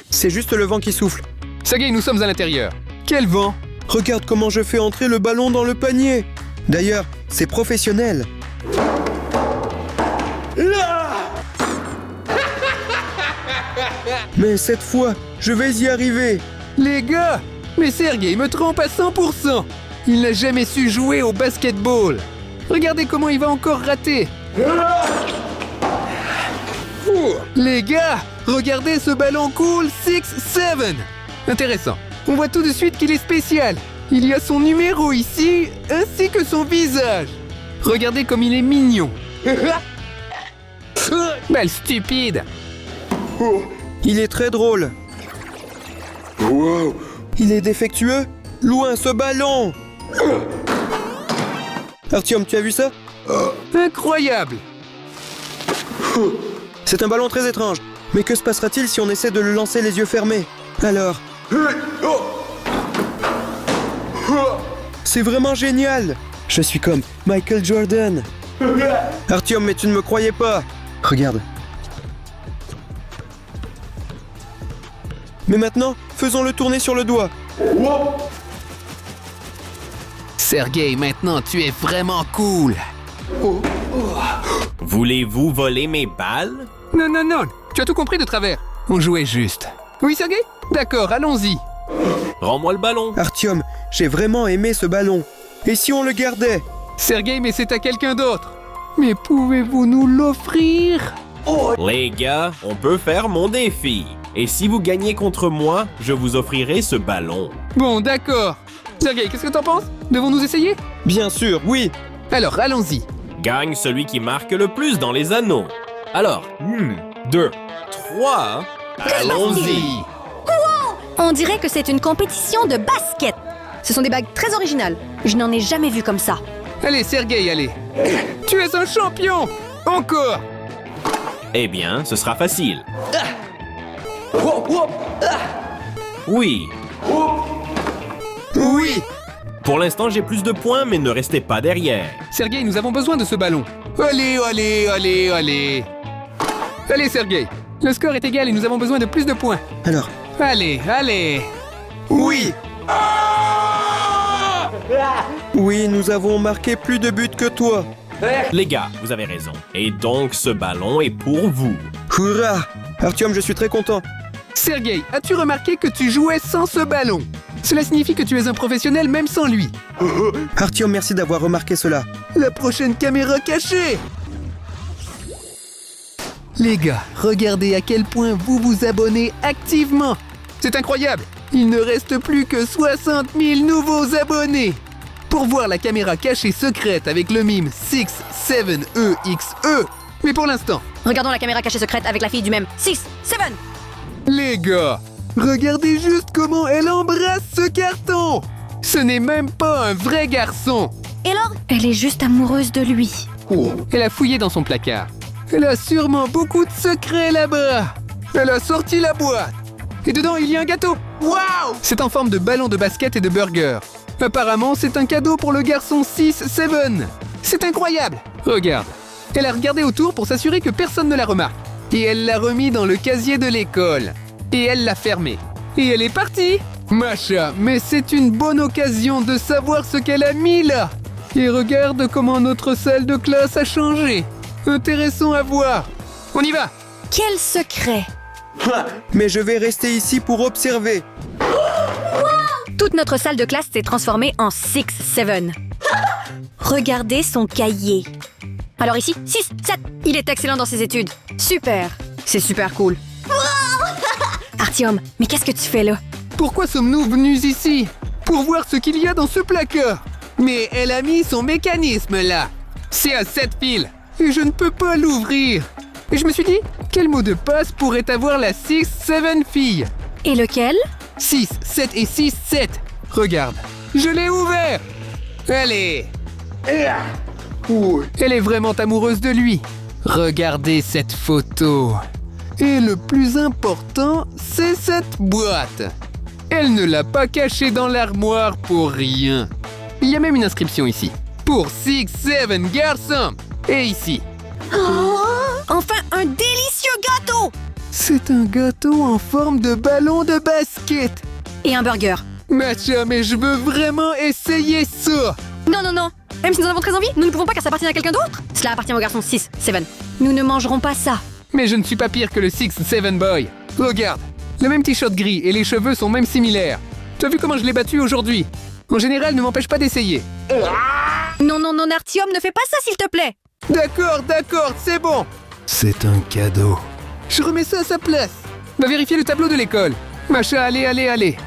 C'est juste le vent qui souffle. Sergei, nous sommes à l'intérieur. Quel vent? Regarde comment je fais entrer le ballon dans le panier. D'ailleurs, c'est professionnel. Mais cette fois, je vais y arriver. Les gars, mais Sergei me trompe à 100%. Il n'a jamais su jouer au basketball. Regardez comment il va encore rater. Les gars, regardez ce ballon cool 6-7. Intéressant. On voit tout de suite qu'il est spécial. Il y a son numéro ici, ainsi que son visage. Regardez comme il est mignon. Balle stupide. Il est très drôle. Wow. Il est défectueux? Loin ce ballon! Artyom, tu as vu ça? Incroyable. C'est un ballon très étrange. Mais que se passera-t-il si on essaie de le lancer les yeux fermés? Alors? C'est vraiment génial! Je suis comme Michael Jordan. Artyom, mais tu ne me croyais pas. Regarde. Mais maintenant, faisons-le tourner sur le doigt. Sergei, maintenant tu es vraiment cool. Voulez-vous voler mes balles? Non, non, non, tu as tout compris de travers. On jouait juste. Oui, Sergei? D'accord, allons-y. Rends-moi le ballon. Artyom, j'ai vraiment aimé ce ballon. Et si on le gardait? Sergei, mais c'est à quelqu'un d'autre. Mais pouvez-vous nous l'offrir? Les gars, on peut faire mon défi. Et si vous gagnez contre moi, je vous offrirai ce ballon. Bon, d'accord. Sergei, qu'est-ce que t'en penses? Devons-nous essayer? Bien sûr, oui. Alors, allons-y. Gagne celui qui marque le plus dans les anneaux. Alors, 2, 3, allons-y. On dirait que c'est une compétition de basket. Ce sont des bagues très originales. Je n'en ai jamais vu comme ça. Allez, Sergei, allez. Tu es un champion! Encore! Eh bien, ce sera facile. Oui. Oui! Pour l'instant, j'ai plus de points, mais ne restez pas derrière. Sergei, nous avons besoin de ce ballon. Allez, allez, allez, allez. Allez, Sergei. Le score est égal et nous avons besoin de plus de points. Alors, Allez, allez. oui. Oui, nous avons marqué plus de buts que toi. Les gars, vous avez raison. Et donc, ce ballon est pour vous. Hurrah! Artyom, je suis très content. Sergei, as-tu remarqué que tu jouais sans ce ballon? Cela signifie que tu es un professionnel même sans lui. Artyom, merci d'avoir remarqué cela. La prochaine caméra cachée! Les gars, regardez à quel point vous vous abonnez activement. C'est incroyable. Il ne reste plus que 60 000 nouveaux abonnés. Pour voir la caméra cachée secrète avec le mime 6-7-EXE. Mais pour l'instant, Regardons la caméra cachée secrète avec la fille du même 6-7. les gars, regardez juste comment elle embrasse ce carton. Ce n'est même pas un vrai garçon. Et alors? Elle est juste amoureuse de lui. Elle a fouillé dans son placard. Elle a sûrement beaucoup de secrets là-bas. Elle a sorti la boîte. Et dedans, il y a un gâteau. Waouh! C'est en forme de ballon de basket et de burger. Apparemment, c'est un cadeau pour le garçon 6-7. C'est incroyable. Regarde. Elle a regardé autour pour s'assurer que personne ne la remarque. Et elle l'a remis dans le casier de l'école. Et elle l'a fermé. Et elle est partie. Masha, mais c'est une bonne occasion de savoir ce qu'elle a mis là. Et regarde comment notre salle de classe a changé. Intéressant à voir. On y va. Quel secret! Mais je vais rester ici pour observer. Toute notre salle de classe s'est transformée en 6-7. Regardez son cahier. Alors ici, 6, 7. Il est excellent dans ses études. Super. C'est super cool. Artyom, mais qu'est-ce que tu fais là? Pourquoi sommes-nous venus ici? Pour voir ce qu'il y a dans ce placard. Mais elle a mis son mécanisme là. C'est à 7 fils. Et je ne peux pas l'ouvrir. Et je me suis dit, quel mot de passe pourrait avoir la 6-7 fille? Et lequel? 6, 7 et 6, 7. Regarde, je l'ai ouvert. Allez. Elle est vraiment amoureuse de lui. Regardez cette photo. Et le plus important, c'est cette boîte. Elle ne l'a pas cachée dans l'armoire pour rien. Il y a même une inscription ici. Pour 6-7 garçons. Et ici. Enfin, un délicieux gâteau! C'est un gâteau en forme de ballon de basket. Et un burger. Masha, mais je veux vraiment essayer ça. Non, non, non. Même si nous en avons très envie, nous ne pouvons pas car ça appartient à quelqu'un d'autre. Cela appartient au garçon 6-7. Nous ne mangerons pas ça. Mais je ne suis pas pire que le 6-7 boy. Regarde, le même t-shirt gris et les cheveux sont même similaires. Tu as vu comment je l'ai battu aujourd'hui? En général, ne m'empêche pas d'essayer. Non, non, non, Artyom, ne fais pas ça s'il te plaît. D'accord, c'est bon. C'est un cadeau. Je remets ça à sa place. Va vérifier le tableau de l'école. Masha, allez.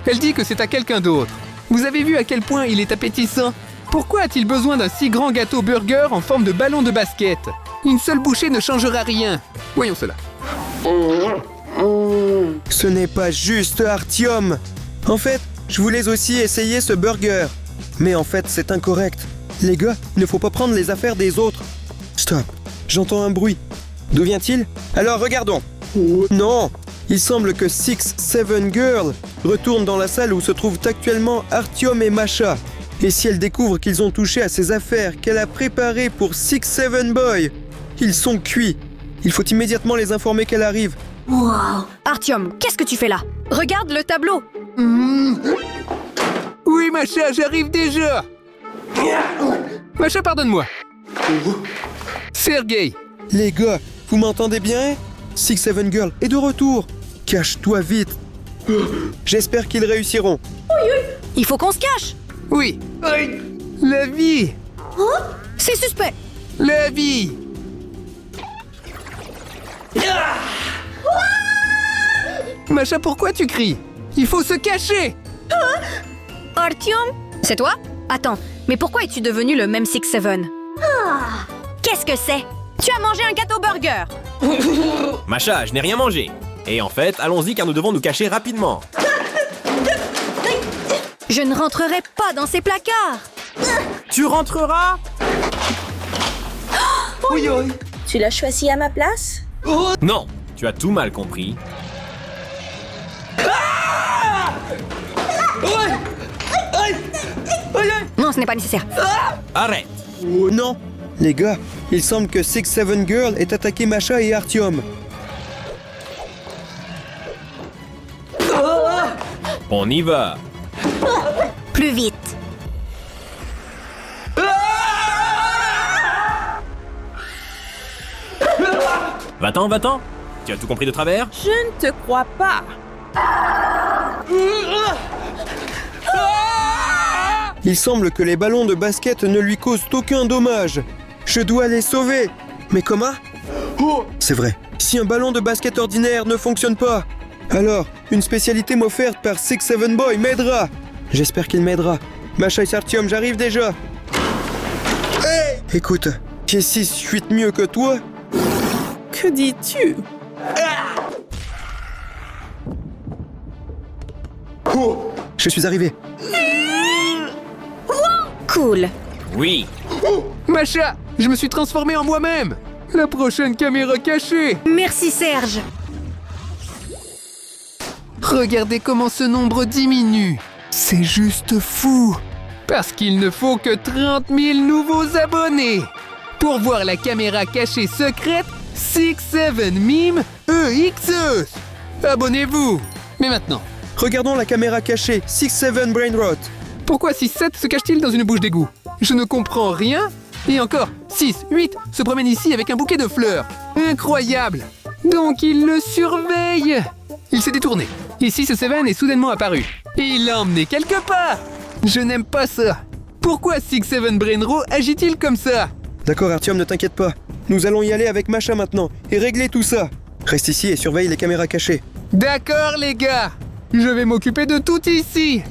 Elle dit que c'est à quelqu'un d'autre. Vous avez vu à quel point il est appétissant? Pourquoi a-t-il besoin d'un si grand gâteau burger en forme de ballon de basket? Une seule bouchée ne changera rien. Voyons cela. Ce n'est pas juste, Artyom. En fait, je voulais aussi essayer ce burger. Mais en fait, c'est incorrect. Les gars, il ne faut pas prendre les affaires des autres. Stop, j'entends un bruit. D'où vient-il? Alors regardons. Non, il semble que 6-7 Girl retourne dans la salle où se trouvent actuellement Artyom et Masha. Et si elle découvre qu'ils ont touché à ces affaires qu'elle a préparées pour 6-7 Boy, ils sont cuits. Il faut immédiatement les informer qu'elle arrive. Artyom, qu'est-ce que tu fais là? Regarde le tableau. Oui, Masha, j'arrive déjà. Masha, pardonne-moi. Sergei. Les gars, vous m'entendez bien? 6-7 Girl est de retour. Cache-toi vite. J'espère qu'ils réussiront. Il faut qu'on se cache. Oui. La vie. C'est suspect. La vie. Masha, pourquoi tu cries? Il faut se cacher. Artyom? C'est toi? Attends, mais pourquoi es-tu devenu le même 6-7? Qu'est-ce que c'est? Tu as mangé un gâteau burger. Masha, je n'ai rien mangé. Et en fait, allons-y car nous devons nous cacher rapidement. Je ne rentrerai pas dans ces placards. Tu rentreras? Tu l'as choisi à ma place? Non, tu as tout mal compris. Non, ce n'est pas nécessaire. Arrête. Oh non. Les gars, il semble que 6-7 Girl ait attaqué Masha et Artyom. On y va. Plus vite. Va-t'en. Tu as tout compris de travers? Je ne te crois pas. Il semble que les ballons de basket ne lui causent aucun dommage. Je dois les sauver. Mais comment? C'est vrai. Si un ballon de basket ordinaire ne fonctionne pas, alors une spécialité m'offerte par 6-7 Boy m'aidera. J'espère qu'il m'aidera. Masha et Artyom, j'arrive déjà. Hey! Écoute, j'ai 6-8 mieux que toi. Que dis-tu? Je suis arrivé. Cool. Oui. Masha, Je me suis transformé en moi-même. La prochaine caméra cachée. Merci Serge. Regardez comment ce nombre diminue. C'est juste fou. Parce qu'il ne faut que 30 000 nouveaux abonnés. Pour voir la caméra cachée secrète, 6-7 Mime EXE. Abonnez-vous. Mais maintenant, Regardons la caméra cachée 6-7 Brainrot. pourquoi 6-7 se cache-t-il dans une bouche d'égout? Je ne comprends rien. Et encore, 6-8 se promène ici avec un bouquet de fleurs. Incroyable. Donc il le surveille. Il s'est détourné. Et 6-7 est soudainement apparu. Et il l'a emmené quelque part. Je n'aime pas ça. Pourquoi 6-7 Brainrot agit-il comme ça? D'accord Artyom, ne t'inquiète pas. Nous allons y aller avec Masha maintenant et régler tout ça. Reste ici et surveille les caméras cachées. D'accord les gars. Je vais m'occuper de tout ici.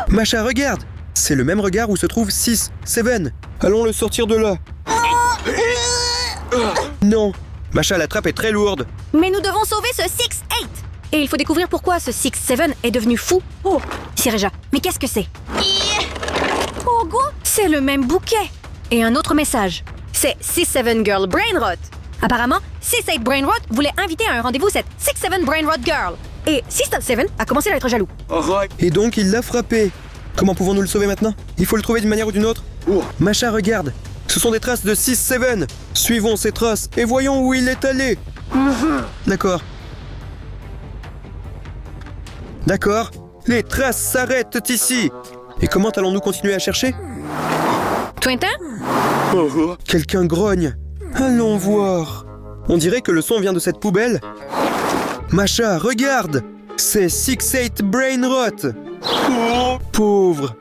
Masha, regarde! C'est le même regard où se trouve 6-7. Allons le sortir de là. Non. Masha, la trappe est très lourde. Mais nous devons sauver ce 6-8. Et il faut découvrir pourquoi ce 6-7 est devenu fou. Oh, Sireja, mais qu'est-ce que c'est? Ogo, c'est le même bouquet. Et un autre message. C'est 6-7 Girl Brainrot. Apparemment, 6-8 Brainrot voulait inviter à un rendez-vous cette 6-7 Brainrot Girl. Et 6-7 a commencé à être jaloux. Et donc il l'a frappé. Comment pouvons-nous le sauver maintenant? Il faut le trouver d'une manière ou d'une autre. Masha, regarde. Ce sont des traces de 6-7. Suivons ces traces et voyons où il est allé. D'accord. D'accord. Les traces s'arrêtent ici. Et comment allons-nous continuer à chercher? Twintin? Quelqu'un grogne. Allons voir. On dirait que le son vient de cette poubelle. Masha, regarde. C'est 6-8 Brainrot. Oh, pauvre.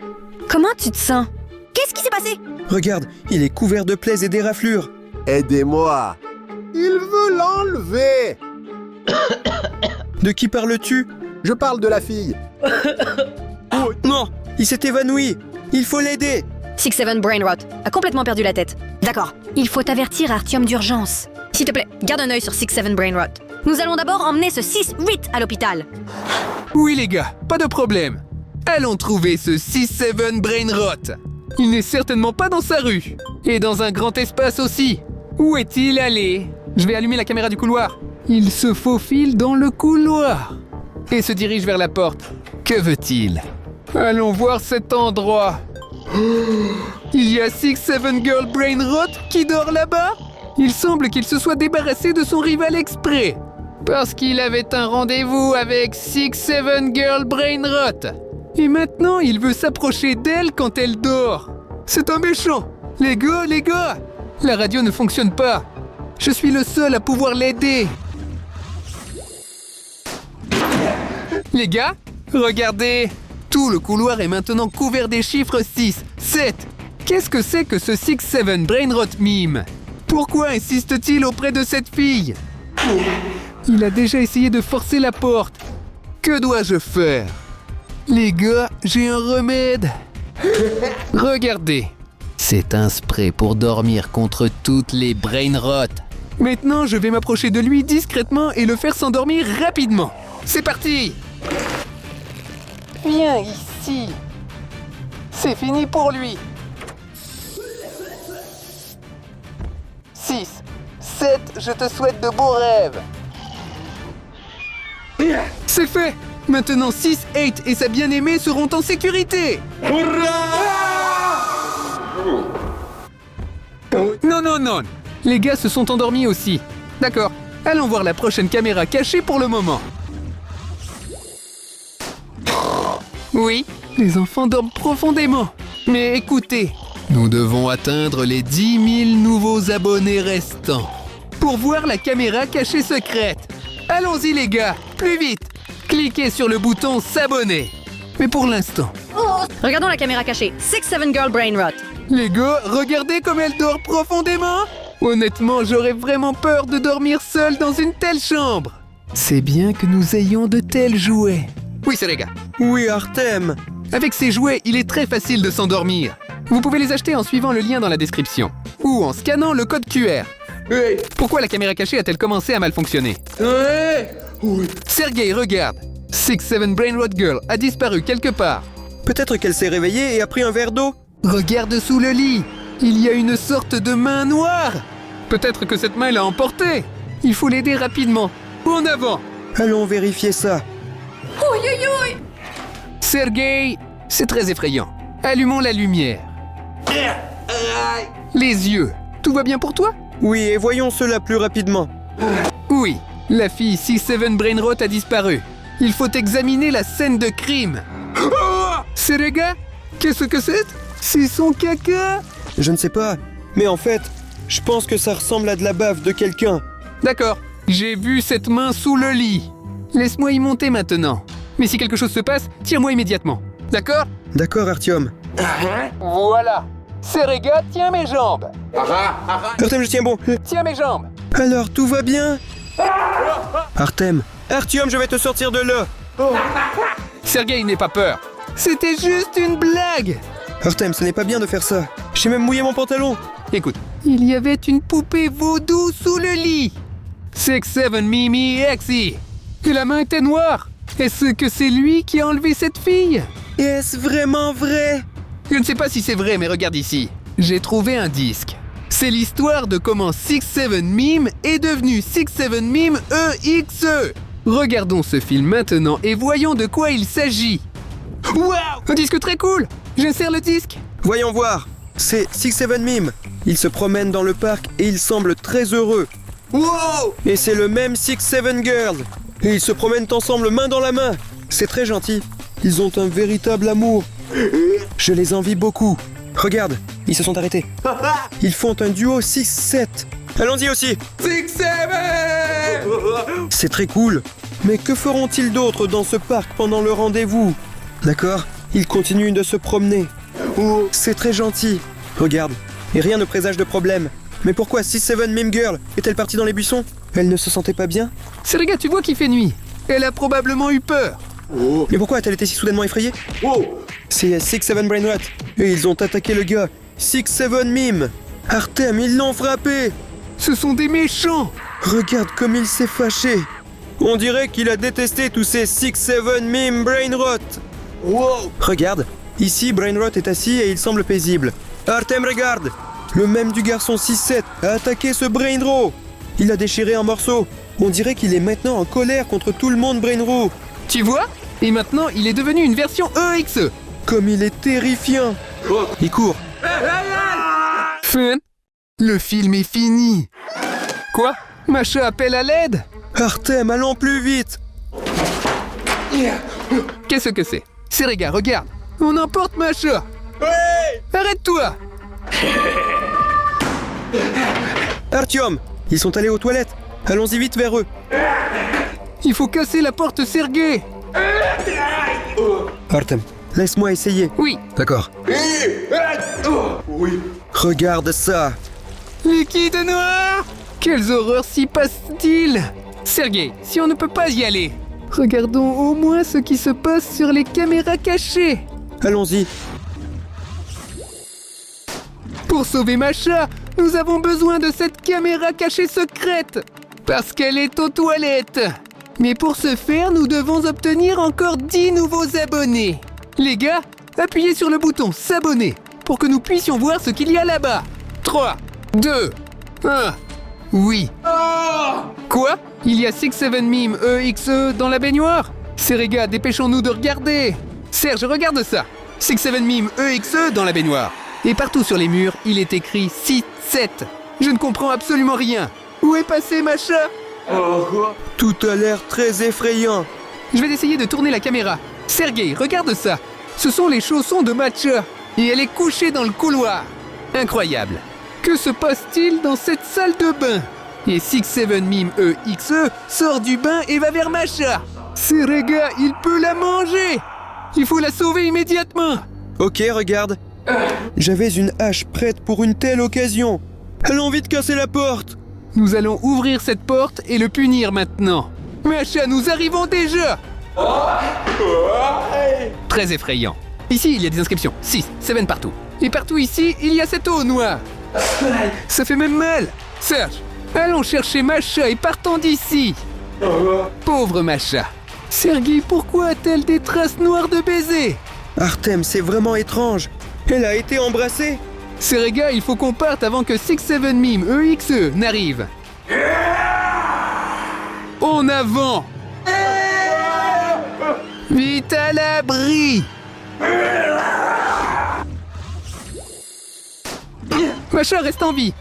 Comment tu te sens? Qu'est-ce qui s'est passé? Regarde, il est couvert de plaies et d'érafflures. Aidez-moi. Il veut l'enlever. De qui parles-tu? Je parle de la fille. Oh, non, il s'est évanoui. Il faut l'aider. 6-7 Brainrot a complètement perdu la tête. D'accord. Il faut avertir Artyom d'urgence. S'il te plaît, garde un œil sur 6-7 Brainrot. Nous allons d'abord emmener ce 6-8 à l'hôpital. Oui les gars, pas de problème. Allons trouver ce 6-7 Brainrot. Il n'est certainement pas dans sa rue. Et dans un grand espace aussi. Où est-il allé? Je vais allumer la caméra du couloir. Il se faufile dans le couloir. Et se dirige vers la porte. Que veut-il? Allons voir cet endroit. Il y a 6-7 Girl Brainrot qui dort là-bas? Il semble qu'il se soit débarrassé de son rival exprès. Parce qu'il avait un rendez-vous avec 6-7 Girl Brainrot. Et maintenant, il veut s'approcher d'elle quand elle dort. C'est un méchant. Les gars, la radio ne fonctionne pas. Je suis le seul à pouvoir l'aider. Les gars, regardez. Tout le couloir est maintenant couvert des chiffres 6, 7. Qu'est-ce que c'est que ce 6-7 Brainrot mime? Pourquoi insiste-t-il auprès de cette fille? Il a déjà essayé de forcer la porte. Que dois-je faire? Les gars, j'ai un remède. Regardez. C'est un spray pour dormir contre toutes les Brainrot. Maintenant, je vais m'approcher de lui discrètement et le faire s'endormir rapidement. C'est parti! Viens ici. C'est fini pour lui. 6, 7, je te souhaite de beaux rêves. C'est fait. Maintenant 6-8 et sa bien-aimée seront en sécurité. Non. Les gars se sont endormis aussi. D'accord. Allons voir la prochaine caméra cachée pour le moment. Oui, les enfants dorment profondément. Mais écoutez, nous devons atteindre les 10 000 nouveaux abonnés restants pour voir la caméra cachée secrète. Allons-y les gars, plus vite. Cliquez sur le bouton s'abonner. Mais pour l'instant... Regardons la caméra cachée. 6-7 Girl Brainrot. Les gars, regardez comme elle dort profondément. Honnêtement, j'aurais vraiment peur de dormir seul dans une telle chambre. C'est bien que nous ayons de tels jouets. Oui, c'est les gars. Oui, Artem. Avec ces jouets, il est très facile de s'endormir. Vous pouvez les acheter en suivant le lien dans la description. Ou en scannant le code QR. Pourquoi la caméra cachée a-t-elle commencé à mal fonctionner? Sergei, regarde. 6-7 Brainrot Girl a disparu quelque part. Peut-être qu'elle s'est réveillée et a pris un verre d'eau. Regarde sous le lit. Il y a une sorte de main noire. Peut-être que cette main l'a emporté. Il faut l'aider rapidement. En avant. Allons vérifier ça. Sergei, c'est très effrayant. Allumons la lumière. Les yeux. Tout va bien pour toi? Oui, et voyons cela plus rapidement. Oui, la fille 6-7 Brainrot a disparu. Il faut examiner la scène de crime. Serega, qu'est-ce que c'est? C'est son caca? Je ne sais pas, mais en fait, je pense que ça ressemble à de la bave de quelqu'un. D'accord, j'ai vu cette main sous le lit. Laisse-moi y monter maintenant. Mais si quelque chose se passe, tire-moi immédiatement. D'accord? D'accord, Artyom. Voilà. Serega, tiens mes jambes. Artem, je tiens bon. Tiens mes jambes. Alors, tout va bien? Artem. Artyom, je vais te sortir de là. Sergei, n'aie pas peur. C'était juste une blague. Artem, ce n'est pas bien de faire ça. J'ai même mouillé mon pantalon. Écoute, il y avait une poupée vaudou sous le lit. 6-7 Mimi Exy. Et la main était noire. Est-ce que c'est lui qui a enlevé cette fille? Est-ce vraiment vrai? Je ne sais pas si c'est vrai, mais regarde ici. J'ai trouvé un disque. C'est l'histoire de comment 6-7 Mime est devenu 6-7 Mime EXE. Regardons ce film maintenant et voyons de quoi il s'agit. Waouh! Un disque très cool! J'insère le disque. Voyons voir. C'est 6-7 Mime. Il se promène dans le parc et il semble très heureux. Wow! Et c'est le même 6-7 Girls. Et ils se promènent ensemble main dans la main. C'est très gentil. Ils ont un véritable amour. Je les envie beaucoup. Regarde, ils se sont arrêtés. Ils font un duo 6-7. Allons-y aussi. 6-7! C'est très cool. Mais que feront-ils d'autre dans ce parc pendant le rendez-vous? D'accord, ils continuent de se promener. C'est très gentil. Regarde, et rien ne présage de problème. Mais pourquoi 6-7 Mime Girl est-elle partie dans les buissons? Elle ne se sentait pas bien? Serega, tu vois qu'il fait nuit. Elle a probablement eu peur. Mais pourquoi a-t-elle été si soudainement effrayée? C'est 6-7 Brainrot. Et ils ont attaqué le gars. 6-7 Mime. Artem, ils l'ont frappé. Ce sont des méchants. Regarde comme il s'est fâché. On dirait qu'il a détesté tous ces 6-7 Mime Brainrot. Regarde, ici Brainrot est assis et il semble paisible. Artem, regarde. Le même du garçon 6-7 a attaqué ce Brainrot. Il l'a déchiré en morceaux. On dirait qu'il est maintenant en colère contre tout le monde Brainrot. Tu vois? Et maintenant, il est devenu une version EXE. Comme il est terrifiant. Il court. Fun. Le film est fini. Quoi? Masha appelle à l'aide? Artem, allons plus vite. Qu'est-ce que c'est? Serega, regarde. On emporte Masha. Arrête-toi. Artyom, ils sont allés aux toilettes. Allons-y vite vers eux. Il faut casser la porte, Sergei. Artem, laisse-moi essayer. Oui. D'accord. Regarde ça. Liquide noir. Quelles horreurs s'y passe-t-il? Sergei, si on ne peut pas y aller, regardons au moins ce qui se passe sur les caméras cachées. Allons-y. Pour sauver Masha, nous avons besoin de cette caméra cachée secrète. Parce qu'elle est aux toilettes. Mais pour ce faire, nous devons obtenir encore 10 nouveaux abonnés. Les gars, appuyez sur le bouton s'abonner pour que nous puissions voir ce qu'il y a là-bas. 3, 2, 1. Oui. Quoi? Il y a 6-7 Mime EXE dans la baignoire? Serega, dépêchons-nous de regarder. Serge, regarde ça. 6-7 Mime EXE dans la baignoire. Et partout sur les murs, il est écrit 6-7. Je ne comprends absolument rien. Où est passé Masha? Tout a l'air très effrayant. Je vais essayer de tourner la caméra. Sergei, regarde ça. Ce sont les chaussons de Masha. Et elle est couchée dans le couloir. Incroyable. Que se passe-t-il dans cette salle de bain? Et 6-7 Mime EXE sort du bain et va vers Masha. Serega, il peut la manger. Il faut la sauver immédiatement. Ok, regarde. J'avais une hache prête pour une telle occasion. Allons vite casser la porte. Nous allons ouvrir cette porte et le punir maintenant. Masha, nous arrivons déjà. Très effrayant. Ici, il y a des inscriptions. 6, 7 partout. Et partout ici, il y a cette eau noire. Ça fait même mal. Serge, allons chercher Masha et partons d'ici. Pauvre Masha. Sergei, pourquoi a-t-elle des traces noires de baiser? Artem, c'est vraiment étrange. Elle a été embrassée. Serega, il faut qu'on parte avant que 6-7 Mime EXE n'arrive. En avant! Vite à l'abri! Macha reste en vie.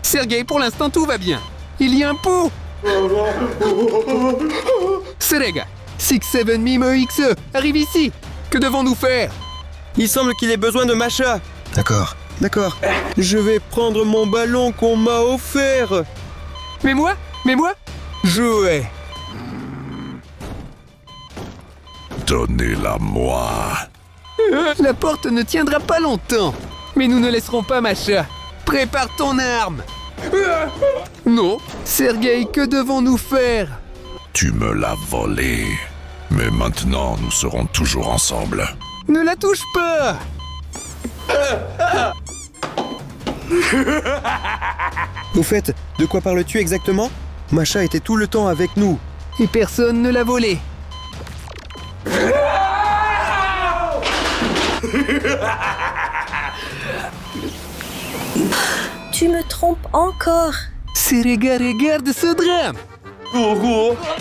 Sergei, pour l'instant tout va bien. Il y a un pot. Serega, 6-7 Mime EXE, arrive ici. Que devons-nous faire? Il semble qu'il ait besoin de Macha. D'accord, d'accord. Je vais prendre mon ballon qu'on m'a offert. Mais moi? Jouet. Donnez-la-moi. La porte ne tiendra pas longtemps. Mais nous ne laisserons pas Macha. Prépare ton arme. Non. Sergei, que devons-nous faire? Tu me l'as volée. Mais maintenant, nous serons toujours ensemble. Ne la touche pas. Au fait, de quoi parles-tu exactement? Macha était tout le temps avec nous. Et personne ne l'a volé. Tu me trompes encore. Serega, regarde ce drame.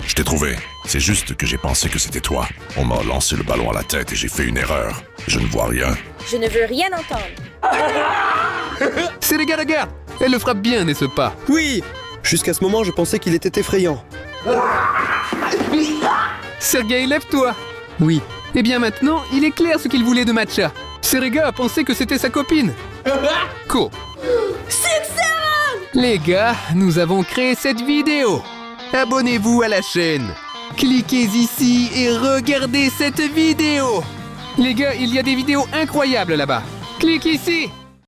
Je t'ai trouvé. C'est juste que j'ai pensé que c'était toi. On m'a lancé le ballon à la tête et j'ai fait une erreur. Je ne vois rien. Je ne veux rien entendre. Serega, regarde. Elle le frappe bien, n'est-ce pas? Oui. Jusqu'à ce moment, je pensais qu'il était effrayant. Sergei, lève-toi. Oui. Eh bien maintenant, il est clair ce qu'il voulait de Matcha. Serega a pensé que c'était sa copine. Cool. Les gars, nous avons créé cette vidéo. Abonnez-vous à la chaîne. Cliquez ici et regardez cette vidéo. Les gars, il y a des vidéos incroyables là-bas. Clique ici.